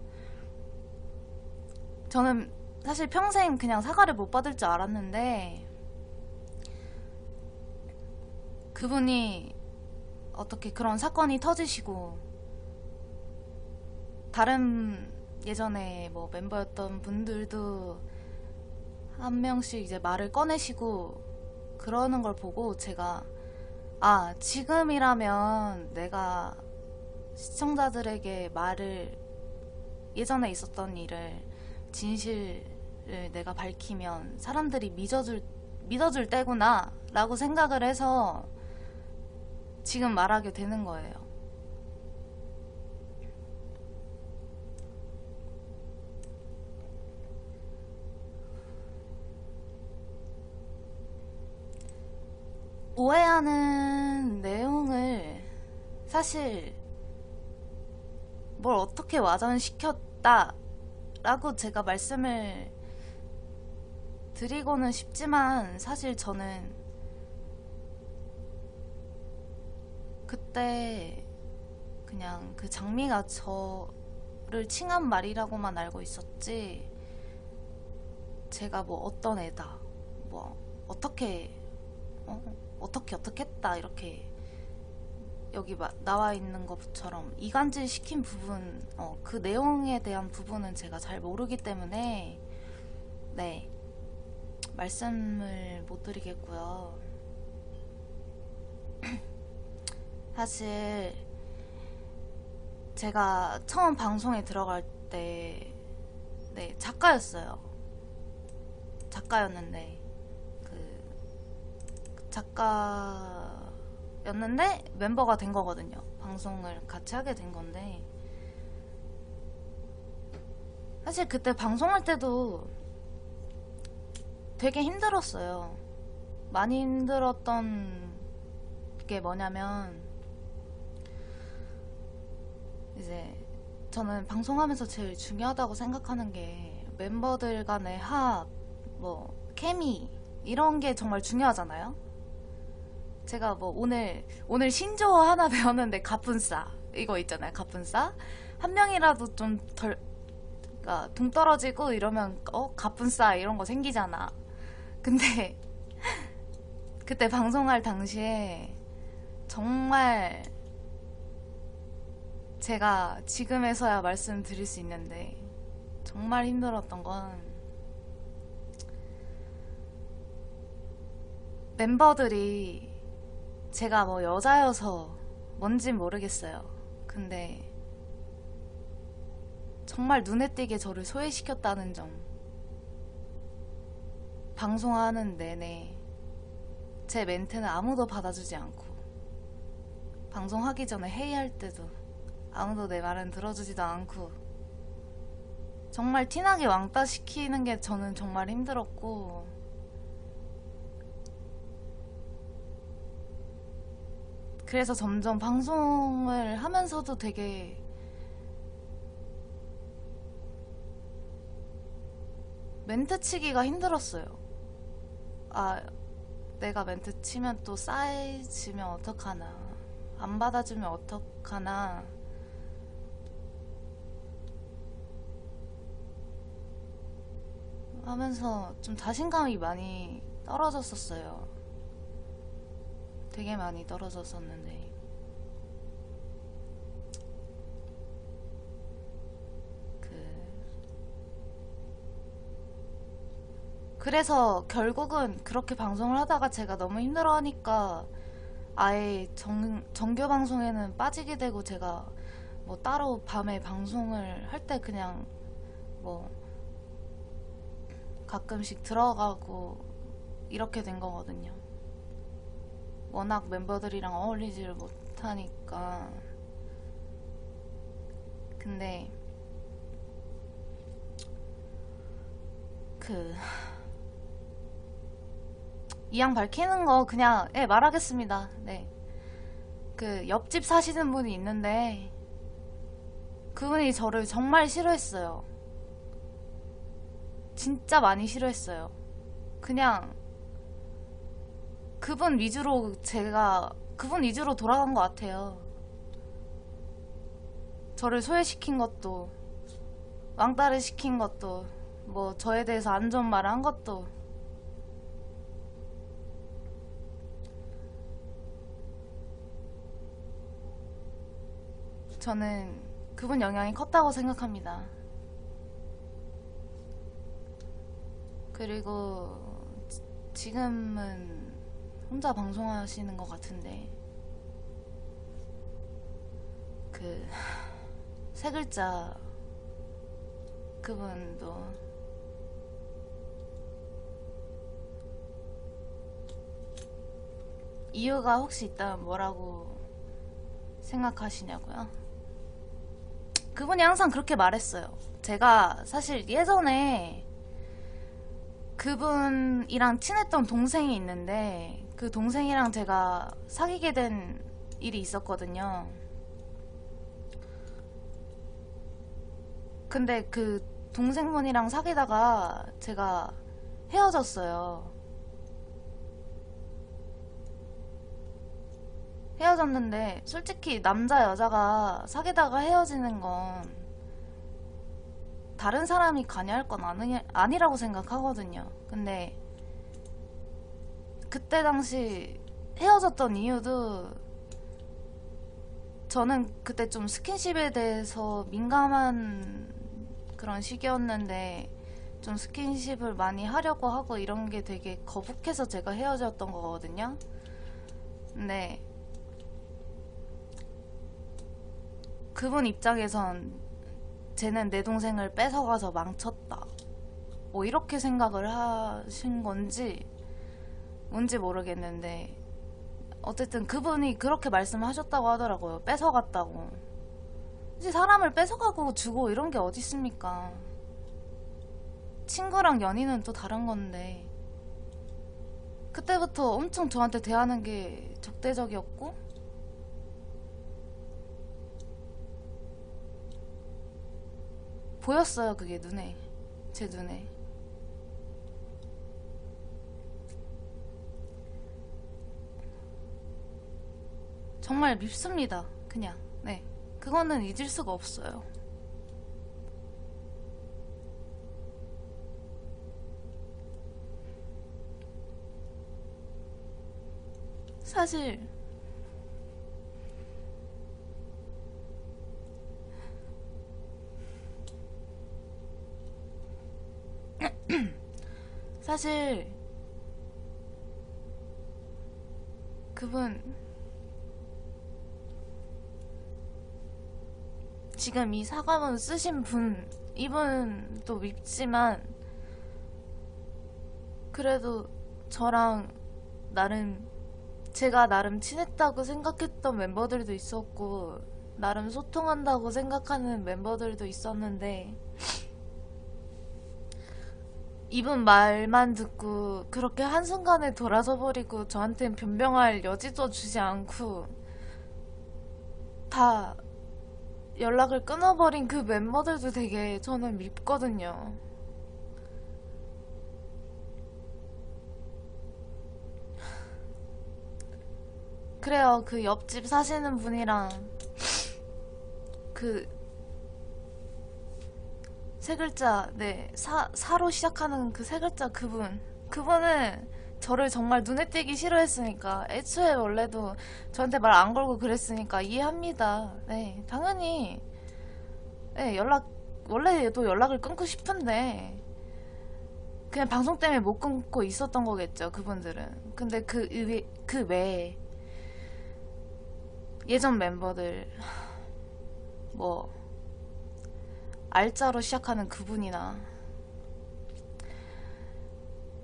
저는 사실 평생 그냥 사과를 못 받을 줄 알았는데 그분이 어떻게 그런 사건이 터지시고 다른 예전에 뭐 멤버였던 분들도 한 명씩 이제 말을 꺼내시고 그러는 걸 보고 제가 지금이라면 내가 시청자들에게 말을 예전에 있었던 일을 진실을 내가 밝히면 사람들이 믿어줄 때구나 라고 생각을 해서 지금 말하게 되는 거예요. 오해하는 내용을 사실 뭘 어떻게 와전시켰다 라고 제가 말씀을 드리고는 싶지만 사실 저는 그때 그냥 그 장미가 저를 칭한 말이라고만 알고 있었지 제가 뭐 어떤 애다 뭐 어떻게 했다 이렇게 여기 나와 있는 것처럼 이간질 시킨 부분 그 내용에 대한 부분은 제가 잘 모르기 때문에 네 말씀을 못 드리겠고요. 사실 제가 처음 방송에 들어갈 때 네, 작가였어요. 작가였는데 작가였는데 멤버가 된 거거든요. 방송을 같이 하게 된 건데 사실 그때 방송할 때도 되게 힘들었어요. 많이 힘들었던 게 뭐냐면 이제 저는 방송하면서 제일 중요하다고 생각하는 게 멤버들 간의 합, 뭐 케미 이런 게 정말 중요하잖아요. 제가 뭐 오늘 신조어 하나 배웠는데 가뿐싸 이거 있잖아요. 가뿐싸 한 명이라도 좀 덜 그러니까 동떨어지고 이러면 가뿐싸 이런 거 생기잖아. 근데 그때 방송할 당시에 정말 제가 지금에서야 말씀드릴 수 있는데 정말 힘들었던 건 멤버들이 제가 뭐 여자여서 뭔진 모르겠어요. 근데 정말 눈에 띄게 저를 소외시켰다는 점. 방송하는 내내 제 멘트는 아무도 받아주지 않고 방송하기 전에 회의할 때도 아무도 내 말은 들어주지도 않고 정말 티나게 왕따 시키는 게 저는 정말 힘들었고 그래서 점점 방송을 하면서도 되게 멘트 치기가 힘들었어요. 아, 내가 멘트 치면 또 쌓여지면 어떡하나, 안 받아주면 어떡하나 하면서 좀 자신감이 많이 떨어졌었어요. 되게 많이 떨어졌었는데 그래서 결국은 그렇게 방송을 하다가 제가 너무 힘들어하니까 아예 정규 방송에는 빠지게 되고 제가 뭐 따로 밤에 방송을 할 때 그냥 뭐 가끔씩 들어가고 이렇게 된 거거든요. 워낙 멤버들이랑 어울리지를 못하니까. 근데 이양 밝히는 거 그냥 말하겠습니다. 네. 옆집 사시는 분이 있는데 그분이 저를 정말 싫어했어요. 진짜 많이 싫어했어요. 그냥 그분 위주로 돌아간 것 같아요. 저를 소외시킨 것도 왕따를 시킨 것도 뭐 저에 대해서 안 좋은 말을 한 것도 저는 그분 영향이 컸다고 생각합니다. 그리고 지금은 혼자 방송하시는 것 같은데 세 글자 그분도 이유가 혹시 있다면 뭐라고 생각하시냐고요? 그분이 항상 그렇게 말했어요. 제가 사실 예전에 그분이랑 친했던 동생이 있는데 그 동생이랑 제가 사귀게 된 일이 있었거든요. 근데 그 동생분이랑 사귀다가 제가 헤어졌어요. 헤어졌는데 솔직히 남자 여자가 사귀다가 헤어지는 건 다른 사람이 관여할 건 아니라고 생각하거든요. 근데 그때 당시 헤어졌던 이유도 저는 그때 좀 스킨십에 대해서 민감한 그런 시기였는데 좀 스킨십을 많이 하려고 하고 이런 게 되게 거북해서 제가 헤어졌던 거거든요. 근데 그분 입장에선 쟤는 내 동생을 뺏어가서 망쳤다. 뭐 이렇게 생각을 하신 건지 뭔지 모르겠는데 어쨌든 그분이 그렇게 말씀하셨다고 하더라고요. 뺏어갔다고. 이제 사람을 뺏어가고 주고 이런 게 어디 있습니까? 친구랑 연인은 또 다른 건데 그때부터 엄청 저한테 대하는 게 적대적이었고 보였어요. 그게 눈에, 제 눈에. 정말 밉습니다. 그냥. 네, 그거는 잊을 수가 없어요. 사실 사실 그분 지금 이 사과문 쓰신 분 이분도 밉지만 그래도 저랑 나름 제가 나름 친했다고 생각했던 멤버들도 있었고 나름 소통한다고 생각하는 멤버들도 있었는데 이분 말만 듣고 그렇게 한순간에 돌아서 버리고 저한텐 변명할 여지도 주지 않고 다 연락을 끊어버린 그 멤버들도 되게 저는 밉거든요. 그래요. 그 옆집 사시는 분이랑 그 세 글자, 네, 사로 시작하는 그 세 글자 그분은 저를 정말 눈에 띄기 싫어했으니까 애초에 원래도 저한테 말 안 걸고 그랬으니까 이해합니다. 네, 당연히 네, 원래도 연락을 끊고 싶은데 그냥 방송 때문에 못 끊고 있었던 거겠죠, 그분들은. 근데 그 외에 예전 멤버들 뭐 알자로 시작하는 그분이나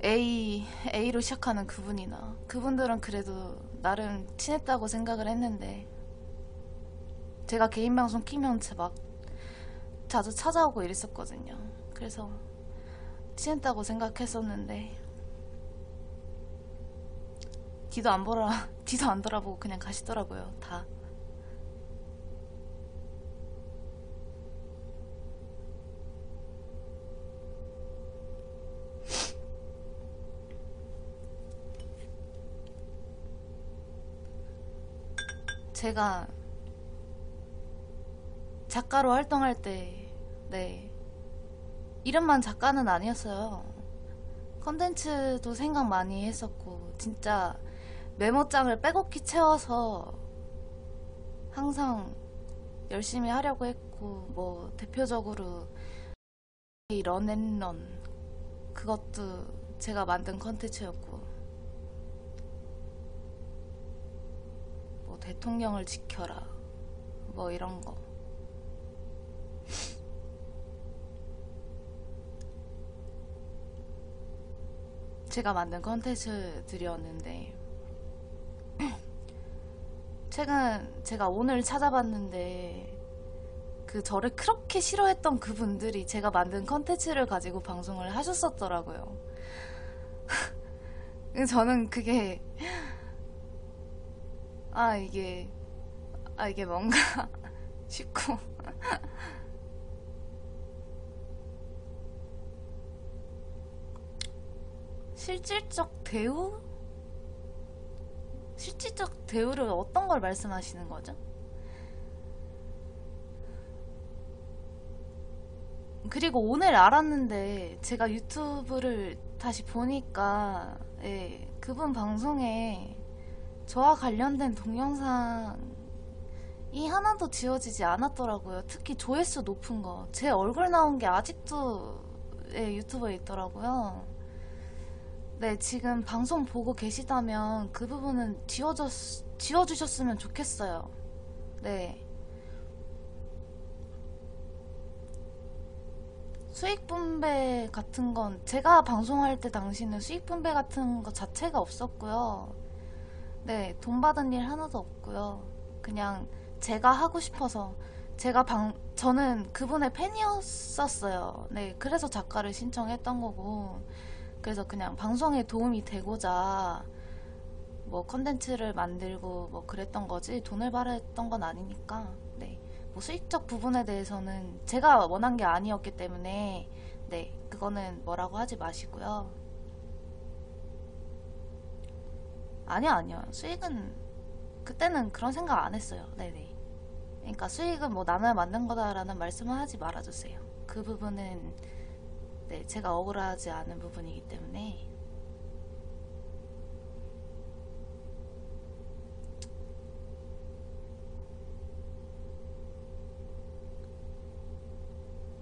A로 시작하는 그분이나 그분들은 그래도 나름 친했다고 생각을 했는데 제가 개인 방송 키면 막 자주 찾아오고 이랬었거든요. 그래서 친했다고 생각했었는데 뒤도 안 돌아보고 그냥 가시더라고요. 다. 제가 작가로 활동할 때, 네, 이름만 작가는 아니었어요. 컨텐츠도 생각 많이 했었고, 진짜 메모장을 빼곡히 채워서 항상 열심히 하려고 했고, 뭐 대표적으로 런앤런 그것도 제가 만든 컨텐츠였고, 뭐 대통령을 지켜라 뭐 이런 거. 제가 만든 컨텐츠들이었는데 최근 제가 오늘 찾아봤는데 그 저를 그렇게 싫어했던 그분들이 제가 만든 컨텐츠를 가지고 방송을 하셨었더라고요. 저는 그게 이게 뭔가 싶고 실질적 대우? 실질적 대우를 어떤 걸 말씀하시는 거죠? 그리고 오늘 알았는데 제가 유튜브를 다시 보니까 예, 그분 방송에 저와 관련된 동영상이 하나도 지워지지 않았더라고요. 특히 조회수 높은 거. 제 얼굴 나온 게 아직도 예, 유튜브에 있더라고요. 네, 지금 방송 보고 계시다면 그 부분은 지워주셨으면 좋겠어요. 네. 수익 분배 같은 건 제가 방송할 때 당시는 수익 분배 같은 거 자체가 없었고요. 네, 돈 받은 일 하나도 없고요. 그냥 제가 하고 싶어서 저는 그분의 팬이었었어요. 네, 그래서 작가를 신청했던 거고, 그래서 그냥 방송에 도움이 되고자 뭐 컨텐츠를 만들고 뭐 그랬던 거지 돈을 벌었던 건 아니니까. 네, 뭐 수익적 부분에 대해서는 제가 원한 게 아니었기 때문에 네, 그거는 뭐라고 하지 마시고요. 아니요. 수익은 그때는 그런 생각 안 했어요. 네네. 그러니까 수익은 뭐 나눠야 만든 거다라는 말씀은 하지 말아주세요. 그 부분은 네, 제가 억울하지 않은 부분이기 때문에.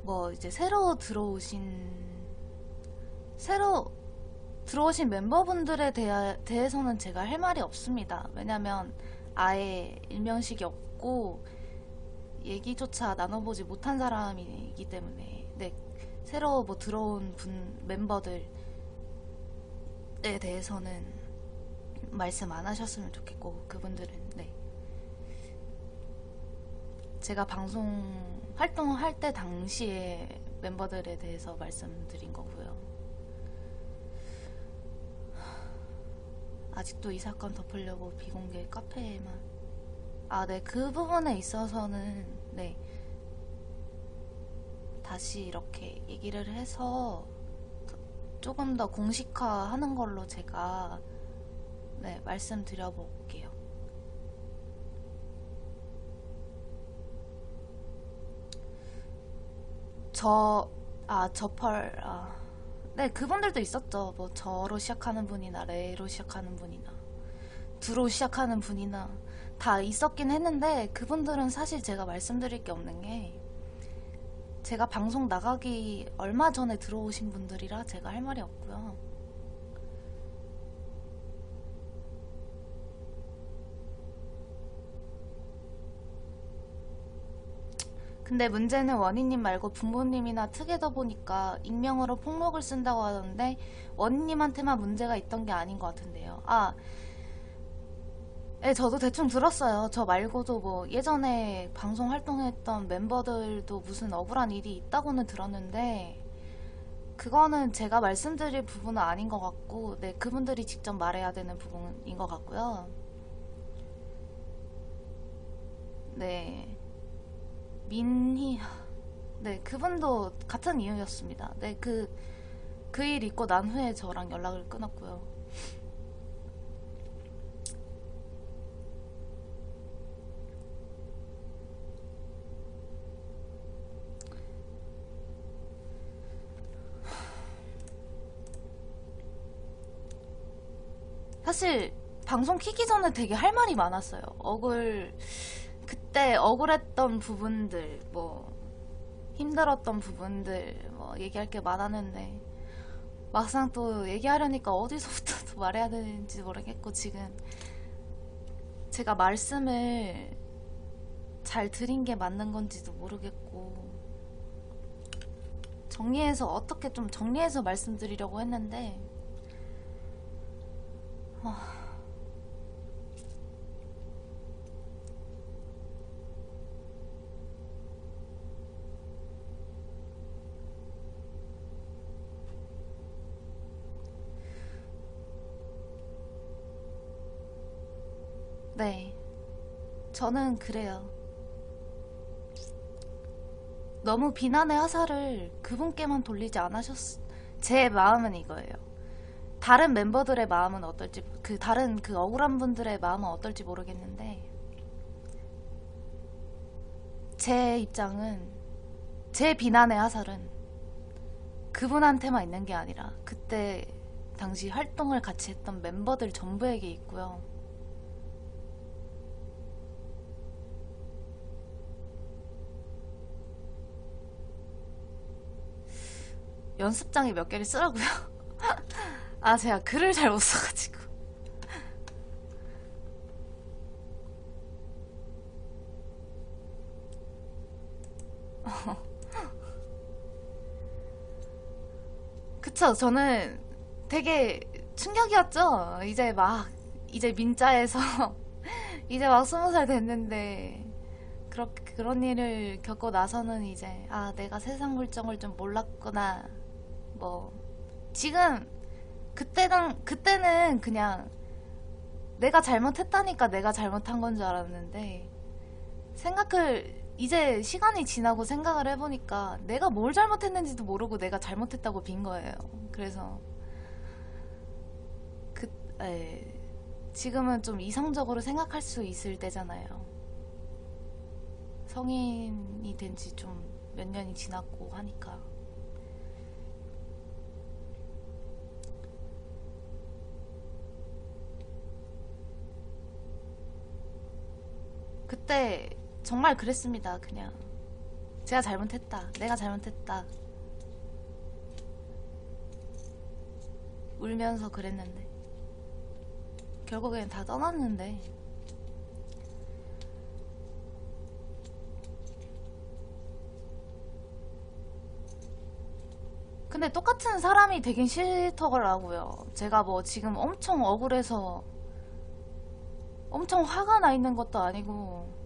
뭐 이제 새로 들어오신 멤버분들에 대해서는 제가 할 말이 없습니다. 왜냐면 아예 일면식이 없고 얘기조차 나눠보지 못한 사람이기 때문에. 네, 새로 뭐 들어온 멤버들에 대해서는 말씀 안 하셨으면 좋겠고, 그분들은 네, 제가 방송 활동할 때 당시에 멤버들에 대해서 말씀드린 거고요. 아직도 이 사건 덮으려고 비공개 카페에만. 네, 그 부분에 있어서는 네, 다시 이렇게 얘기를 해서 조금 더 공식화하는 걸로 제가 네, 말씀드려 볼게요. 네, 그분들도 있었죠. 뭐 저로 시작하는 분이나 레로 시작하는 분이나 두로 시작하는 분이나 다 있었긴 했는데, 그분들은 사실 제가 말씀드릴 게 없는 게, 제가 방송 나가기 얼마 전에 들어오신 분들이라 제가 할 말이 없고요. 근데 문제는 원희님 말고 부모님이나 특에더 보니까 익명으로 폭로글 쓴다고 하던데, 원희님한테만 문제가 있던 게 아닌 것 같은데요. 네, 저도 대충 들었어요. 저 말고도 뭐 예전에 방송 활동했던 멤버들도 무슨 억울한 일이 있다고는 들었는데, 그거는 제가 말씀드릴 부분은 아닌 것 같고, 네, 그분들이 직접 말해야 되는 부분인 것 같고요. 네, 민희, 네, 그분도 같은 이유였습니다. 네, 그 일 있고 난 후에 저랑 연락을 끊었고요. 사실 방송 키기 전에 되게 할 말이 많았어요. 그때 억울했던 부분들, 뭐 힘들었던 부분들, 뭐 얘기할 게 많았는데, 막상 또 얘기하려니까 어디서부터 또 말해야 되는지 모르겠고, 지금 제가 말씀을 잘 드린 게 맞는 건지도 모르겠고, 어떻게 좀 정리해서 말씀드리려고 했는데, 네, 저는 그래요. 너무 비난의 화살을 그분께만 돌리지 제 마음은 이거예요. 다른 멤버들의 마음은 어떨지, 다른 억울한 분들의 마음은 어떨지 모르겠는데, 제 입장은, 제 비난의 화살은 그분한테만 있는 게 아니라 그때 당시 활동을 같이 했던 멤버들 전부에게 있고요. 연습장에 몇 개를 쓰라고요? 제가 글을 잘 못 써가지고. 그쵸. 저는 되게 충격이었죠. 이제 민자에서 이제 막 20살 됐는데 그런 일을 겪고 나서는 이제 아 내가 세상 물정을 좀 몰랐구나. 뭐 지금 그때는 그냥 내가 잘못했다니까 내가 잘못한 건 줄 알았는데 이제 시간이 지나고 생각을 해보니까 내가 뭘 잘못했는지도 모르고 내가 잘못했다고 빈 거예요. 그래서 그 지금은 좀 이성적으로 생각할 수 있을 때잖아요. 성인이 된 지 좀 몇 년이 지났고 하니까. 그때 정말 그랬습니다. 그냥 제가 잘못했다. 내가 잘못했다. 울면서 그랬는데 결국엔 다 떠났는데 근데 똑같은 사람이 되긴 싫더라고요. 제가 뭐 지금 엄청 억울해서 엄청 화가 나 있는 것도 아니고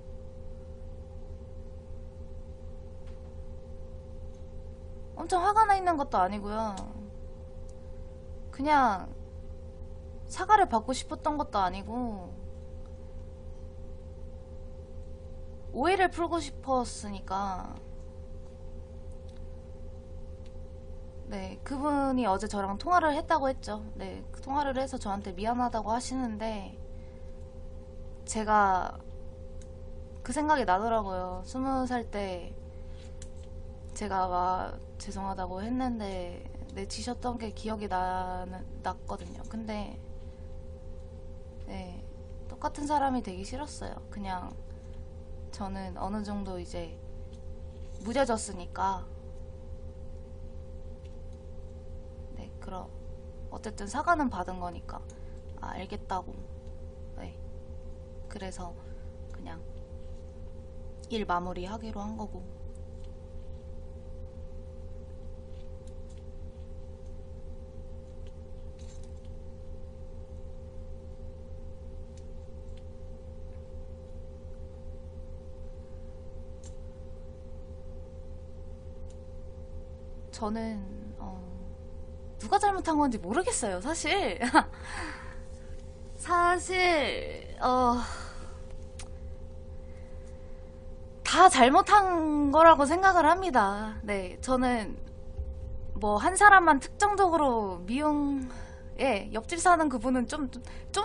엄청 화가 나 있는 것도 아니고요. 그냥 사과를 받고 싶었던 것도 아니고 오해를 풀고 싶었으니까. 네, 그분이 어제 저랑 통화를 했다고 했죠. 네, 그 통화를 해서 저한테 미안하다고 하시는데 제가 그 생각이 나더라고요. 20살 때 제가 막 죄송하다고 했는데 내치셨던 게 기억이 났거든요. 근데 네, 똑같은 사람이 되기 싫었어요. 그냥 저는 어느 정도 이제 무뎌졌으니까 네, 그럼 어쨌든 사과는 받은 거니까 알겠다고. 네, 그래서 그냥 일 마무리 하기로 한 거고. 저는 누가 잘못한 건지 모르겠어요, 사실. 사실 다 잘못한 거라고 생각을 합니다. 네, 저는 뭐 한 사람만 특정적으로 옆집 사는 그분은 좀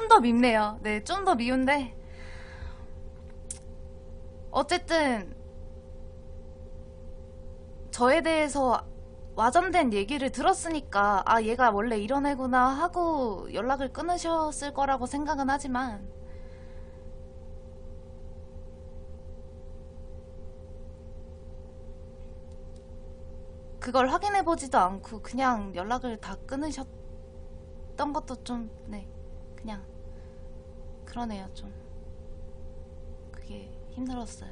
더 밉네요. 네, 좀 더 미운데 어쨌든 저에 대해서 와전된 얘기를 들었으니까 아 얘가 원래 이런 애구나 하고 연락을 끊으셨을 거라고 생각은 하지만 그걸 확인해보지도 않고 그냥 연락을 다 끊으셨던 것도 좀 네 그냥 그러네요. 좀 그게 힘들었어요.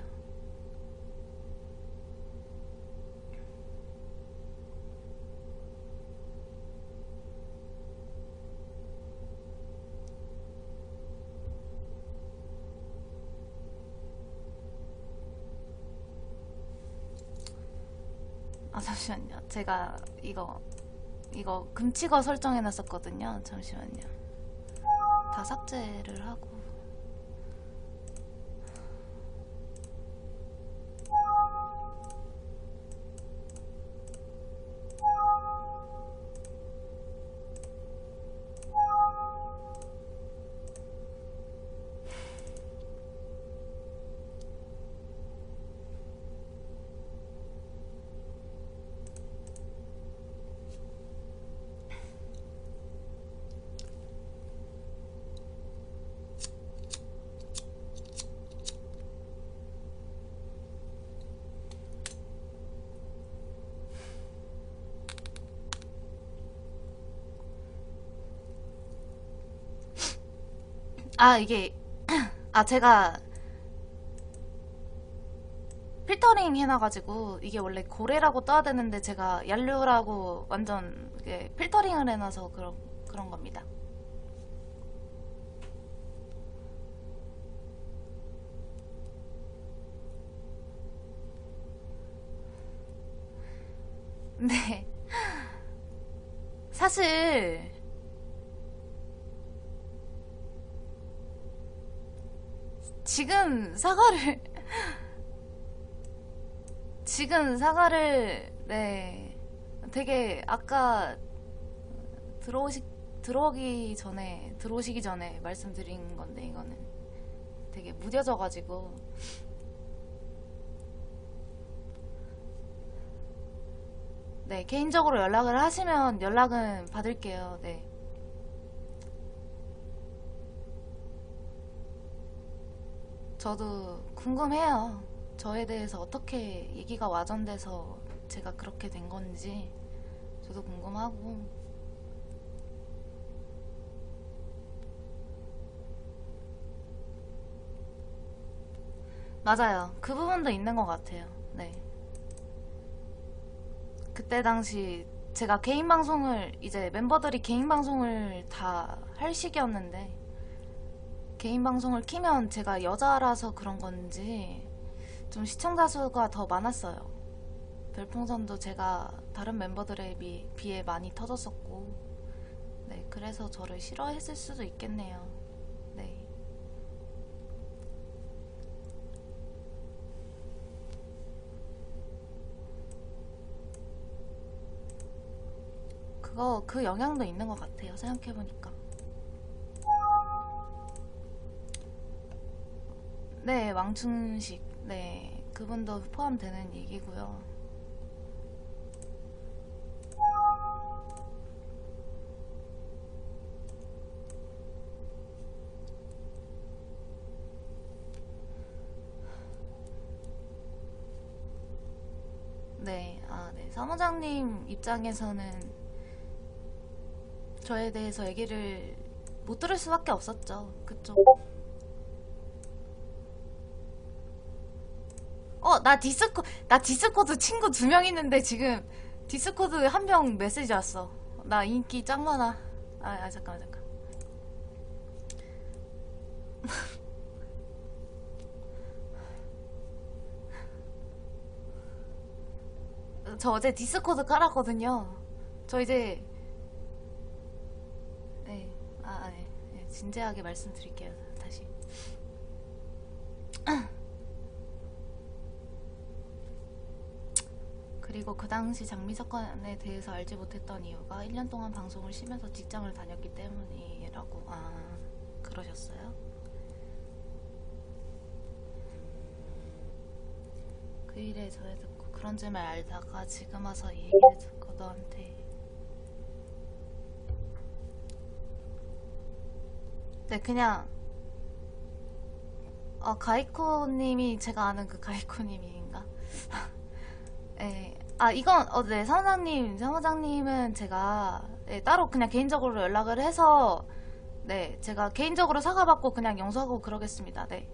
아 잠시만요. 제가 이거 금치거 설정해놨었거든요. 잠시만요. 다 삭제를 하고. 이게 제가 필터링 해놔가지고 이게 원래 고래라고 떠야 되는데 제가 얀류라고 완전 필터링을 해놔서 그런 겁니다. 네. 사실 지금 사과를 네 되게 아까 들어오시기 전에 말씀드린 건데 이거는 되게 무뎌져가지고 네 개인적으로 연락을 하시면 연락은 받을게요. 네. 저도 궁금해요. 저에 대해서 어떻게 얘기가 와전돼서 제가 그렇게 된 건지 저도 궁금하고. 맞아요. 그 부분도 있는 것 같아요. 네. 그때 당시 제가 개인 방송을 이제 멤버들이 개인 방송을 다 할 시기였는데 개인 방송을 키면 제가 여자라서 그런 건지 좀 시청자 수가 더 많았어요. 별풍선도 제가 다른 멤버들에 비해 많이 터졌었고 네 그래서 저를 싫어했을 수도 있겠네요. 네. 그 영향도 있는 것 같아요. 생각해보니까. 네, 왕춘식. 네, 그분도 포함되는 얘기고요. 네, 네. 사무장님 입장에서는 저에 대해서 얘기를 못 들을 수밖에 없었죠. 그쪽. 나 디스코드 친구 2명 있는데 지금 디스코드 한 명 메시지 왔어. 나 인기 짱 많아. 잠깐만. 저 어제 디스코드 깔았거든요. 저 이제 네, 네. 진지하게 말씀드릴게요. 다시. 그리고 그 당시 장미 사건에 대해서 알지 못했던 이유가 1년 동안 방송을 쉬면서 직장을 다녔기 때문이라고. 그러셨어요? 그 일에 전에 듣고 그런 줄만 알다가 지금 와서 이 얘기를 듣고 너한테. 네, 그냥 가이코님이 제가 아는 그 가이코님인가? 네. 이건 네, 사무장님은 제가 네, 따로 그냥 개인적으로 연락을 해서 네, 제가 개인적으로 사과받고 그냥 용서하고 그러겠습니다. 네.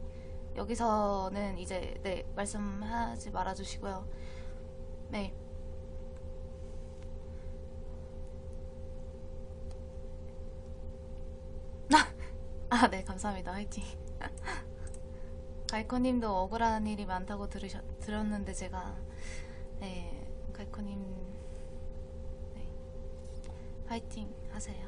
여기서는 이제 네, 말씀하지 말아주시고요. 네. 네, 감사합니다. 화이팅. 가이코님도 억울한 일이 많다고 들었는데 제가 네, 가이코님 네, 화이팅 하세요.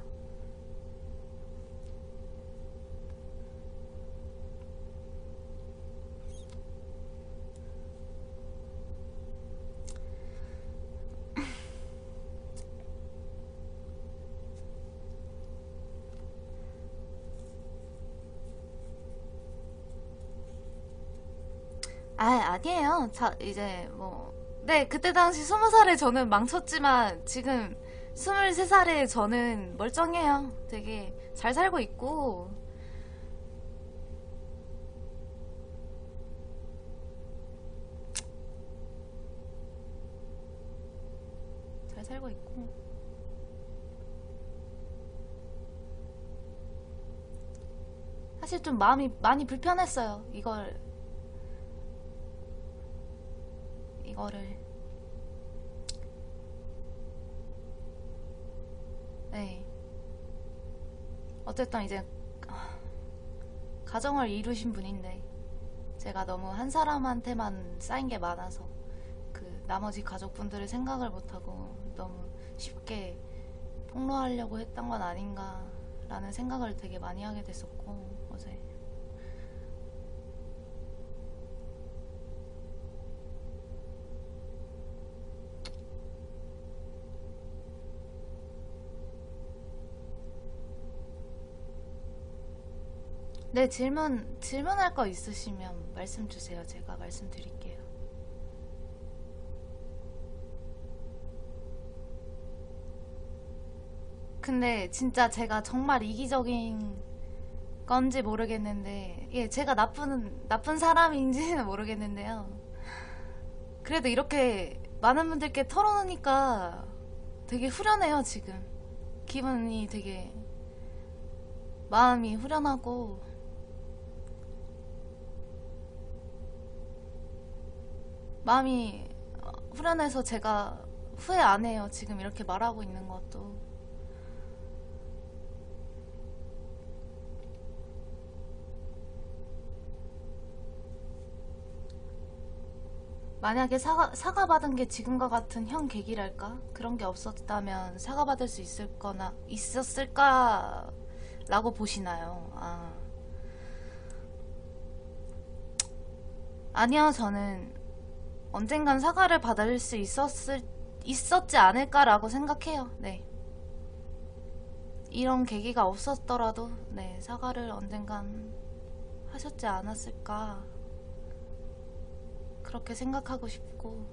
아니에요. 이제 뭐 네, 그때 당시 20살에 저는 망쳤지만 지금 23살에 저는 멀쩡해요. 되게 잘 살고 있고 잘 살고 있고 사실 좀 마음이 많이 불편했어요. 이걸 이거를 네 어쨌든 이제 가정을 이루신 분인데 제가 너무 한 사람한테만 쌓인 게 많아서 그 나머지 가족분들을 생각을 못하고 너무 쉽게 폭로하려고 했던 건 아닌가 라는 생각을 되게 많이 하게 됐었고 어제 네 질문할 거 있으시면 말씀 주세요. 제가 말씀드릴게요. 근데 진짜 제가 정말 이기적인 건지 모르겠는데, 예, 제가 나쁜 사람인지는 모르겠는데요. 그래도 이렇게 많은 분들께 털어놓으니까 되게 후련해요, 지금. 기분이 되게, 마음이 후련하고, 마음이 후련해서 제가 후회 안 해요. 지금 이렇게 말하고 있는 것도. 만약에 사과받은 게 지금과 같은 현 계기랄까? 그런 게 없었다면 사과받을 수 있었을까? 라고 보시나요? 아니요, 저는 언젠간 사과를 받을 수 있었지 않을까라고 생각해요. 네. 이런 계기가 없었더라도, 네, 사과를 언젠간 하셨지 않았을까? 그렇게 생각하고 싶고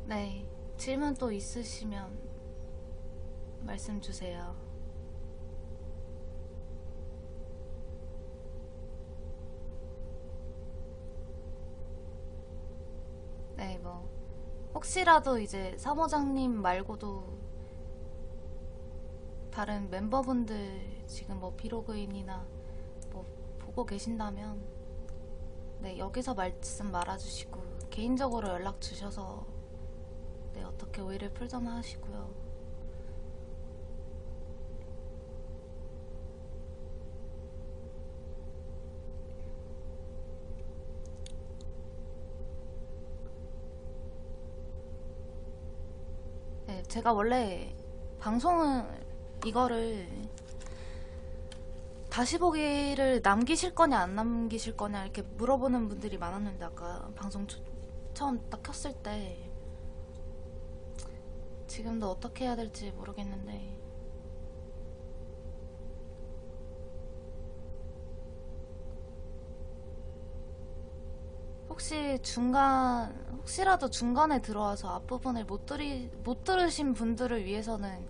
네 질문 또 있으시면 말씀 주세요. 네, 뭐 혹시라도 이제 사모장님 말고도 다른 멤버분들 지금 뭐 비로그인이나 뭐 보고 계신다면 네, 여기서 말씀 말아주시고 개인적으로 연락 주셔서 네, 어떻게 오해를 풀거나 하시고요. 네, 제가 원래 방송을 이거를 다시 보기를 남기실 거냐 안 남기실 거냐 이렇게 물어보는 분들이 많았는데 아까 방송 처음 딱 켰을 때 지금도 어떻게 해야 될지 모르겠는데 혹시라도 중간에 들어와서 앞부분을 못 들으신 분들을 위해서는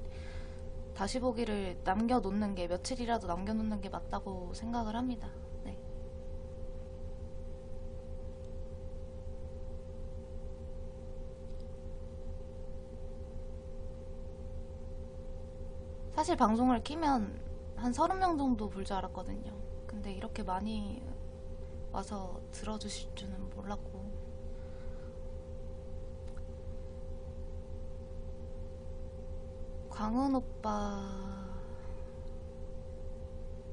다시 보기를 남겨놓는 게 며칠이라도 남겨놓는 게 맞다고 생각을 합니다. 네. 사실 방송을 키면 한 30명 정도 볼 줄 알았거든요. 근데 이렇게 많이 와서 들어주실 줄은 몰랐고 광훈 오빠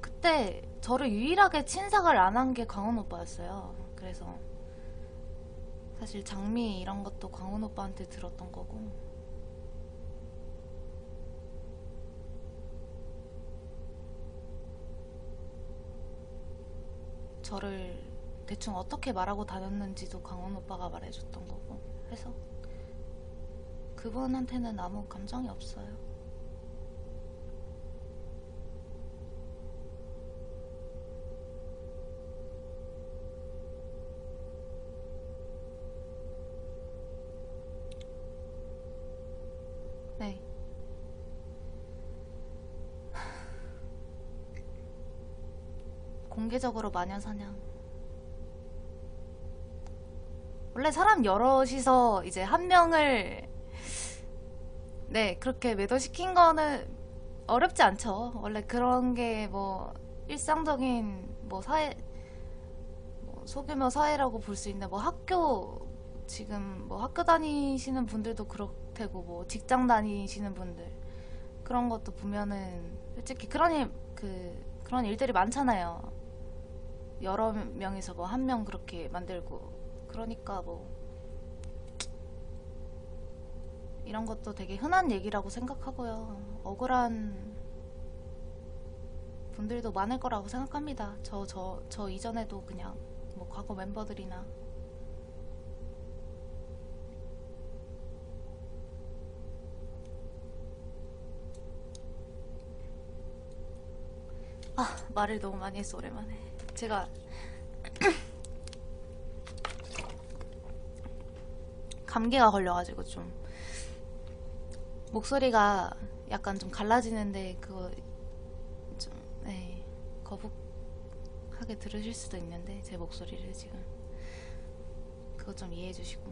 그때 저를 유일하게 친삭을 안 한 게 광훈 오빠였어요. 그래서 사실 장미 이런 것도 광훈 오빠한테 들었던 거고 저를 대충 어떻게 말하고 다녔는지도 광훈 오빠가 말해줬던 거고 해서 그분한테는 아무 감정이 없어요. 네. 공개적으로 마녀사냥 원래 사람 여럿이서 이제 한 명을 네 그렇게 매도시킨 거는 어렵지 않죠. 원래 그런 게 뭐 일상적인 뭐 사회 뭐 소규모 사회라고 볼 수 있는 뭐 학교 지금 뭐 학교 다니시는 분들도 그렇대고 뭐 직장 다니시는 분들 그런 것도 보면은 솔직히 그런 일들이 많잖아요. 여러 명이서 뭐 한 명 그렇게 만들고 그러니까 뭐 이런 것도 되게 흔한 얘기라고 생각하고요. 억울한 분들도 많을 거라고 생각합니다. 저 이전에도 그냥 뭐 과거 멤버들이나 말을 너무 많이 했어 오랜만에. 제가 감기가 걸려가지고 좀 목소리가 약간 좀 갈라지는데 그거 좀 네, 거북하게 들으실 수도 있는데 제 목소리를 지금 그거 좀 이해해 주시고.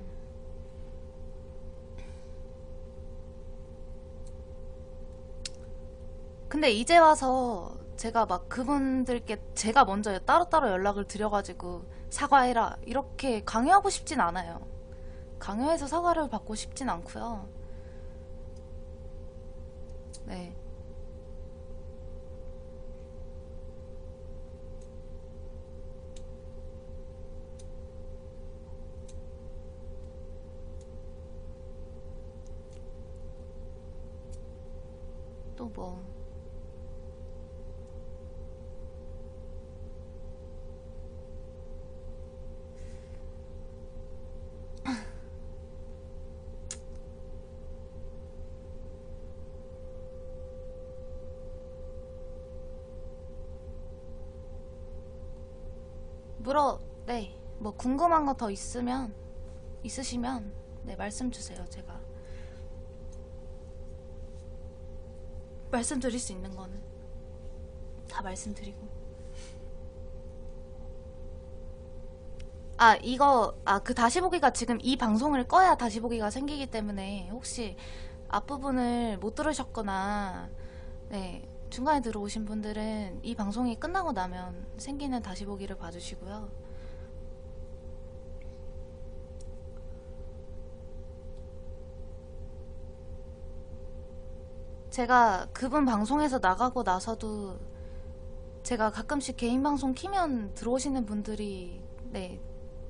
근데 이제 와서 제가 막 그분들께 제가 먼저 따로따로 연락을 드려가지고 사과해라 이렇게 강요하고 싶진 않아요. 강요해서 사과를 받고 싶진 않고요. 네. 또 뭐. 네. 뭐 궁금한 거 더 있으시면, 네, 말씀 주세요. 제가. 말씀드릴 수 있는 거는 다 말씀드리고. 그 다시 보기가 지금 이 방송을 꺼야 다시 보기가 생기기 때문에 혹시 앞부분을 못 들으셨거나, 네, 중간에 들어오신 분들은 이 방송이 끝나고 나면 생기는 다시 보기를 봐주시고요. 제가 그분 방송에서 나가고 나서도 제가 가끔씩 개인 방송 키면 들어오시는 분들이 네,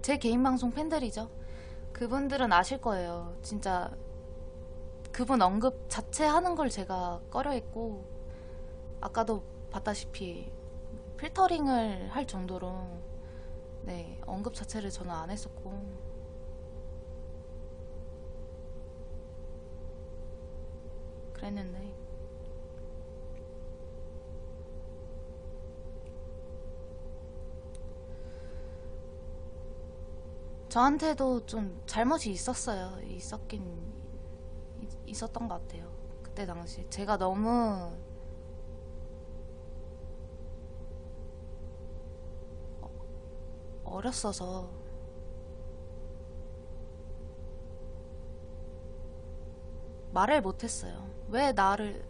제 개인 방송 팬들이죠. 그분들은 아실 거예요. 진짜 그분 언급 자체 하는 걸 제가 꺼려했고 아까도 봤다시피 필터링을 할 정도로 네, 언급 자체를 저는 안 했었고 그랬는데 저한테도 좀 잘못이 있었던 것 같아요. 그때 당시 제가 너무 어렸어서 말을 못했어요. 왜 나를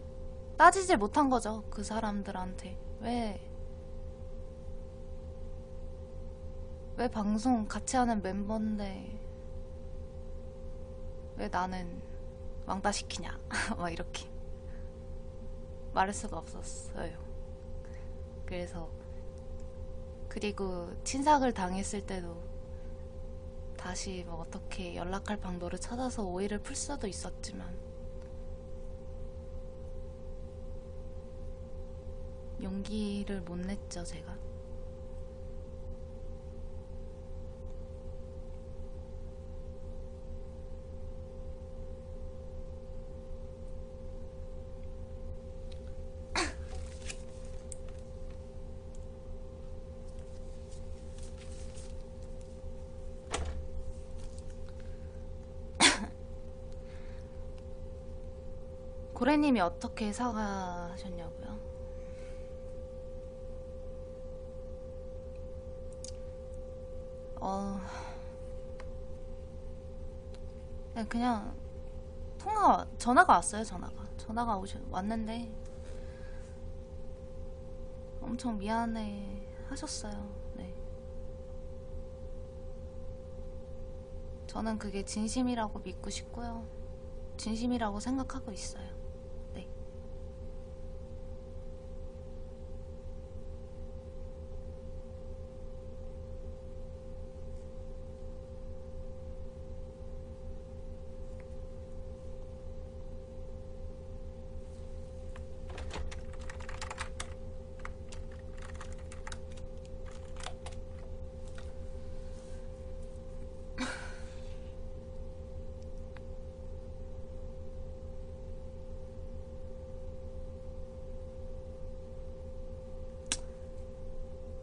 따지질 못한 거죠. 그 사람들한테 왜 방송 같이 하는 멤버인데 왜 나는 왕따 시키냐 막 이렇게 말할 수가 없었어요. 그리고 친삭을 당했을 때도 다시 뭐 어떻게 연락할 방도를 찾아서 오해를 풀 수도 있었지만 용기를 못 냈죠, 제가. 고래님이 어떻게 사과하셨냐고요? 그냥 전화가 왔어요. 전화가 왔는데 엄청 미안해 하셨어요. 네. 저는 그게 진심이라고 믿고 싶고요. 진심이라고 생각하고 있어요. 네.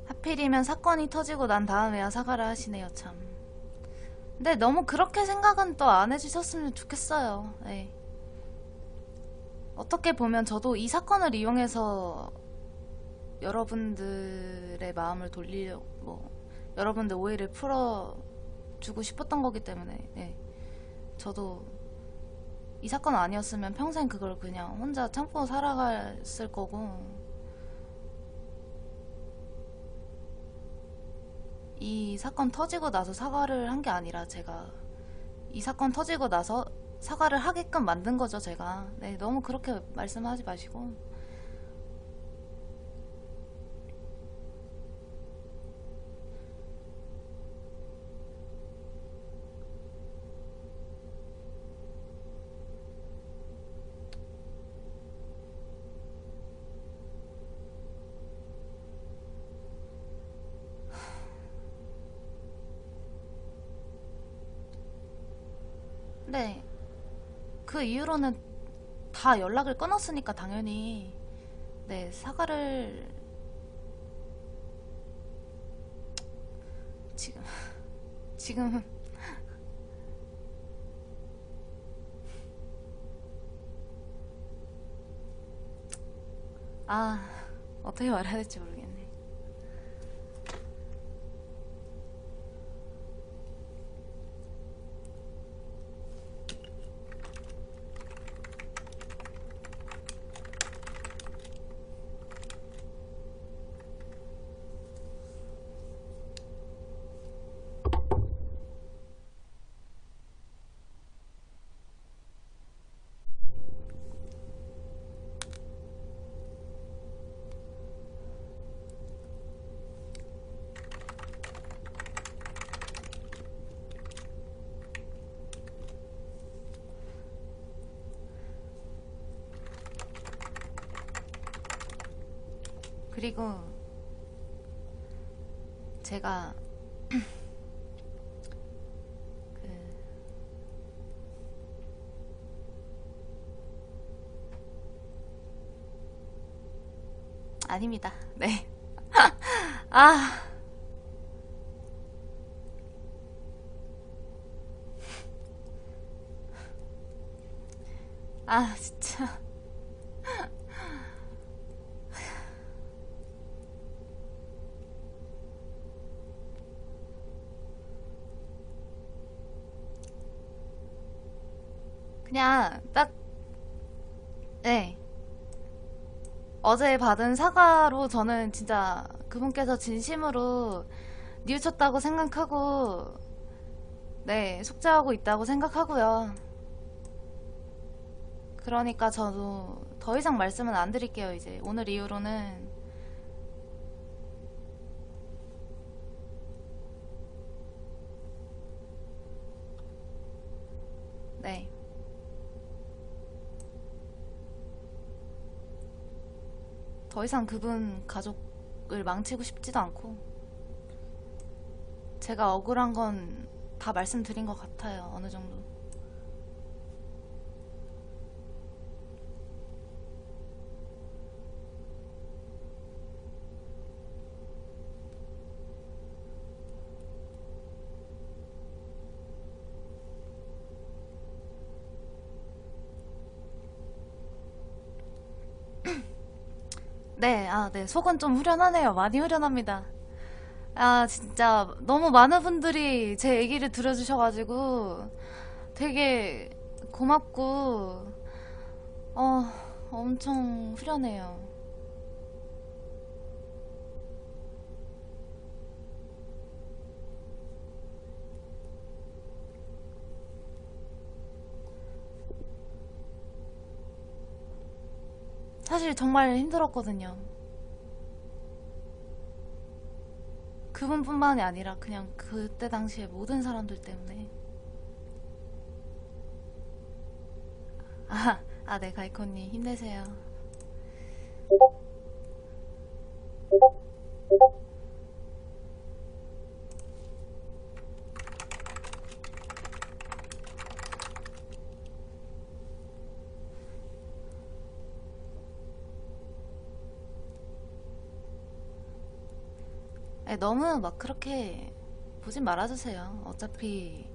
하필이면 사건이 터지고 난 다음에야 사과를 하시네요, 참. 근데 너무 그렇게 생각은 또 안 해주셨으면 좋겠어요. 네. 어떻게 보면 저도 이 사건을 이용해서 여러분들의 마음을 여러분들 오해를 풀어주고 싶었던 거기 때문에, 네. 저도 이 사건 아니었으면 평생 그걸 그냥 혼자 참고 살아갔을 거고, 이 사건 터지고 나서 사과를 한 게 아니라 제가 이 사건 터지고 나서 사과를 하게끔 만든 거죠, 제가. 네, 너무 그렇게 말씀하지 마시고. 네, 그 이후로는 다 연락을 끊었으니까 당연히 네, 사과를 지금 지금 아, 어떻게 말해야 될지 모르겠네. 그리고 제가 그 아닙니다. 네. 아, 진짜. 그냥 딱, 네. 어제 받은 사과로 저는 진짜 그분께서 진심으로 뉘우쳤다고 생각하고, 네, 숙제하고 있다고 생각하고요. 그러니까 저도 더 이상 말씀은 안 드릴게요, 이제. 오늘 이후로는. 네. 더 이상 그분 가족을 망치고 싶지도 않고, 제가 억울한 건 다 말씀드린 것 같아요, 어느 정도. 네, 네. 속은 좀 후련하네요. 많이 후련합니다. 진짜 너무 많은 분들이 제 얘기를 들어주셔가지고 되게 고맙고, 어, 엄청 후련해요. 사실 정말 힘들었거든요. 그분뿐만이 아니라 그냥 그때 당시에 모든 사람들 때문에. 네, 가이코님 힘내세요. 너무 막 그렇게 보진 말아주세요. 어차피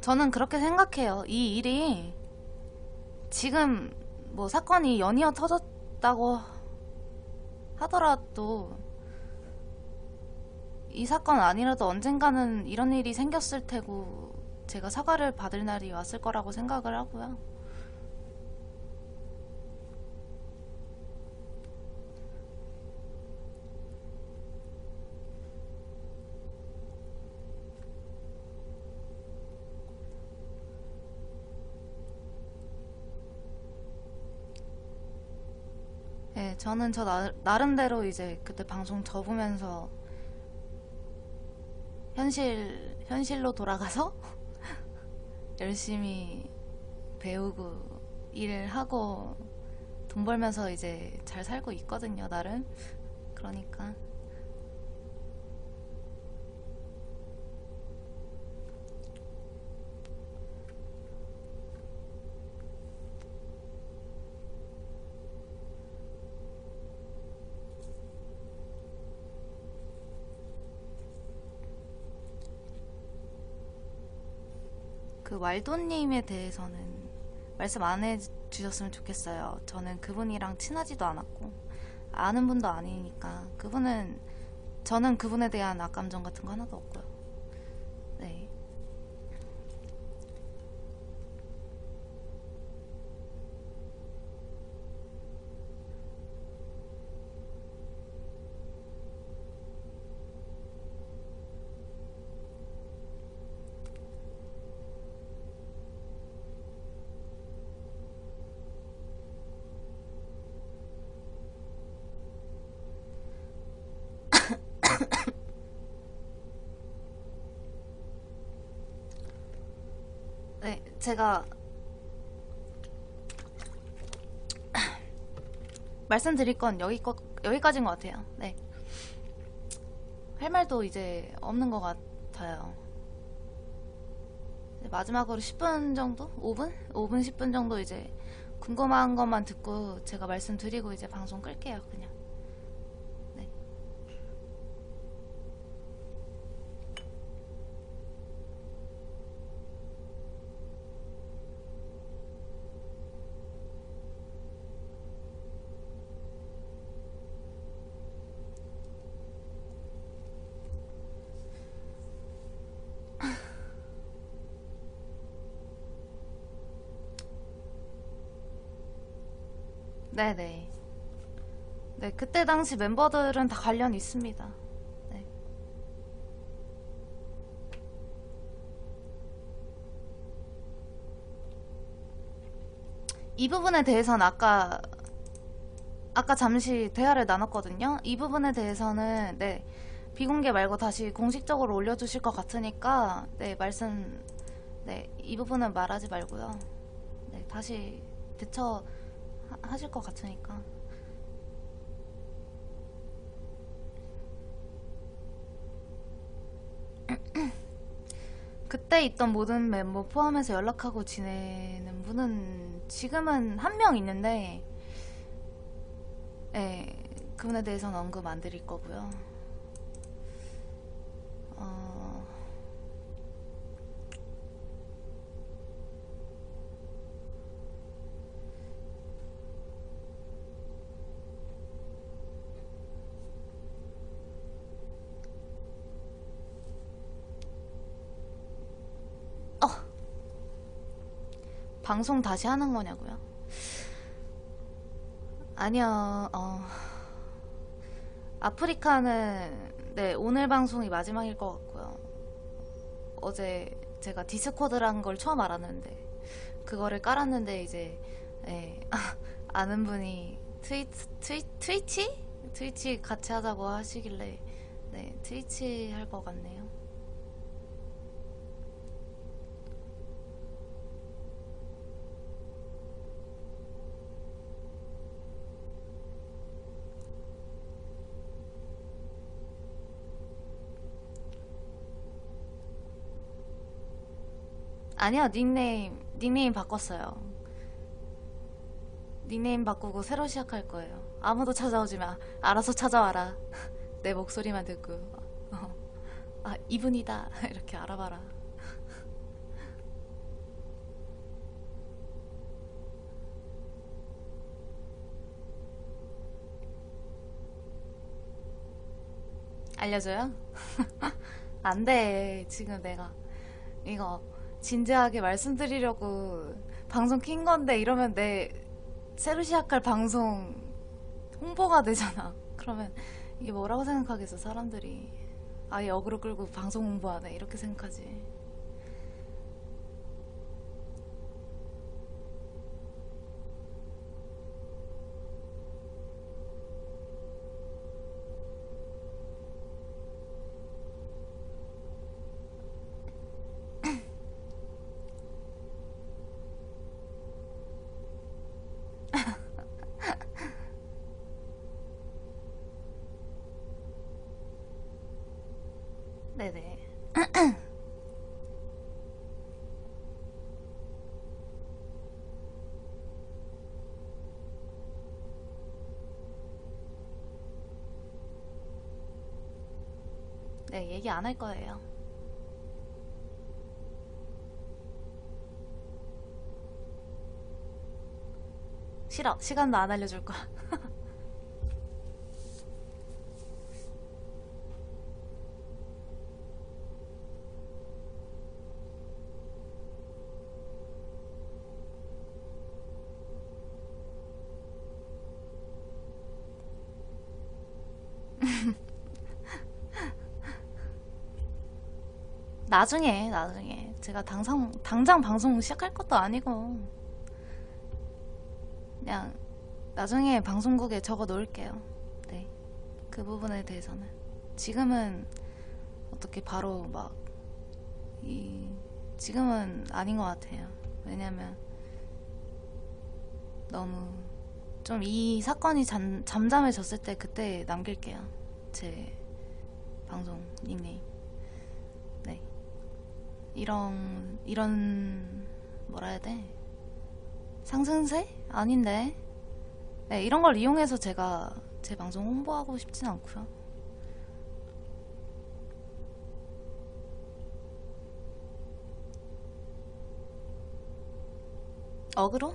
저는 그렇게 생각해요. 이 일이 지금 뭐 사건이 연이어 터졌다고 하더라도 이 사건 아니라도 언젠가는 이런 일이 생겼을 테고 제가 사과를 받을 날이 왔을 거라고 생각을 하고요. 네, 저는 나름대로 이제 그때 방송 접으면서 현실로 돌아가서 열심히 배우고 일을 하고 돈 벌면서 이제 잘 살고 있거든요, 나름. 그러니까. 그 왈도님에 대해서는 말씀 안 해주셨으면 좋겠어요. 저는 그분이랑 친하지도 않았고 아는 분도 아니니까 저는 그분에 대한 악감정 같은 거 하나도 없고요. 네. 네, 제가 말씀드릴 건 여기까지인 것 같아요. 네. 할 말도 이제 없는 것 같아요. 마지막으로 10분 정도? 5분? 5분, 10분 정도 이제 궁금한 것만 듣고 제가 말씀드리고 이제 방송 끌게요, 그냥. 네. 네네. 네, 그때 당시 멤버들은 다 관련 있습니다. 네. 이 부분에 대해서는 아까 잠시 대화를 나눴거든요. 이 부분에 대해서는 네, 비공개 말고 다시 공식적으로 올려주실 것 같으니까 네, 이 부분은 말하지 말고요. 네, 다시 대처하실 것 같으니까. 그때 있던 모든 멤버 포함해서 연락하고 지내는 분은 지금은 한 명 있는데, 네, 그분에 대해서는 언급 안 드릴 거고요. 어, 방송 다시 하는 거냐고요? 아니요. 아프리카는 네, 오늘 방송이 마지막일 것 같고요. 어제 제가 디스코드라는 걸 처음 알았는데 그거를 깔았는데 이제 네, 아는 분이 트위치 같이 하자고 하시길래 네, 트위치 할 것 같네요. 아니요, 닉네임 바꿨어요. 닉네임 바꾸고 새로 시작할 거예요. 아무도 찾아오지 마. 알아서 찾아와라. 내 목소리만 듣고. 어. 아, 이분이다. 이렇게 알아봐라. 알려줘요? 안 돼. 지금 내가 이거 진지하게 말씀드리려고 방송 킨 건데 이러면 내 새로 시작할 방송 홍보가 되잖아. 그러면 이게 뭐라고 생각하겠어, 사람들이. 아예 어그로 끌고 방송 홍보하네. 이렇게 생각하지. 네네. 네, 얘기 안 할 거예요. 싫어. 시간도 안 알려줄 거야. 나중에. 제가 당장 방송 시작할 것도 아니고. 그냥 나중에 방송국에 적어 놓을게요. 네. 그 부분에 대해서는. 지금은 어떻게 바로 지금은 아닌 것 같아요. 왜냐면 너무 좀 이 사건이 잠잠해졌을 때 그때 남길게요. 제 방송 닉네임. 네. 이런 뭐라 해야 돼? 상승세? 아닌데. 네, 이런 걸 이용해서 제가 제 방송 홍보하고 싶진 않고요. 어그로?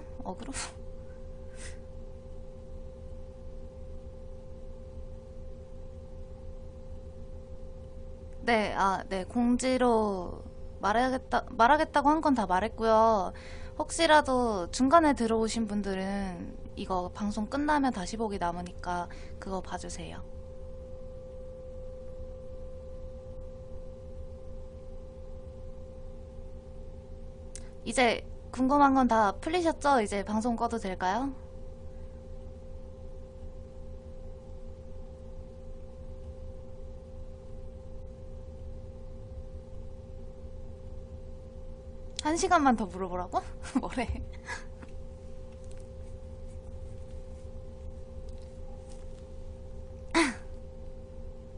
네, 네, 공지로 말하겠다고 한 건 다 말했고요. 혹시라도 중간에 들어오신 분들은 이거 방송 끝나면 다시 보기 남으니까 그거 봐주세요. 이제 궁금한 건 다 풀리셨죠? 이제 방송 꺼도 될까요? 한 시간만 더 물어보라고? 뭐래?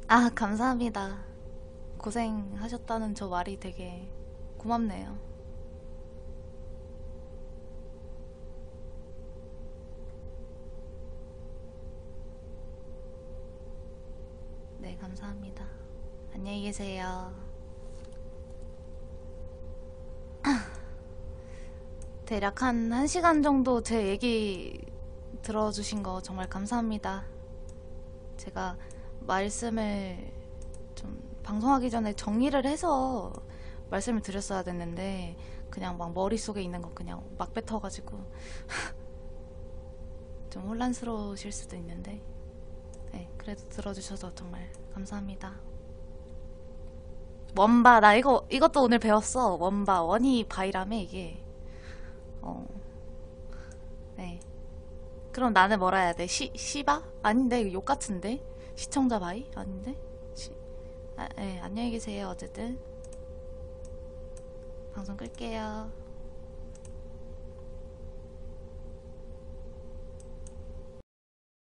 아, 감사합니다. 고생하셨다는 저 말이 되게 고맙네요. 네, 감사합니다. 안녕히 계세요. 대략 한 1시간 정도 제 얘기 들어주신 거 정말 감사합니다. 제가 말씀을 좀 방송하기 전에 정리를 해서 말씀을 드렸어야 됐는데 그냥 막 머릿속에 있는 거 그냥 막 뱉어가지고 좀 혼란스러우실 수도 있는데 네, 그래도 들어주셔서 정말 감사합니다. 원바 나 이것도 오늘 배웠어. 원바 원이 바이라며 이게. 네. 그럼 나는 뭐라 해야 돼? 시바? 아닌데 이거 욕 같은데? 시청자 바이? 아닌데? 네, 안녕히 계세요. 어쨌든 방송 끌게요.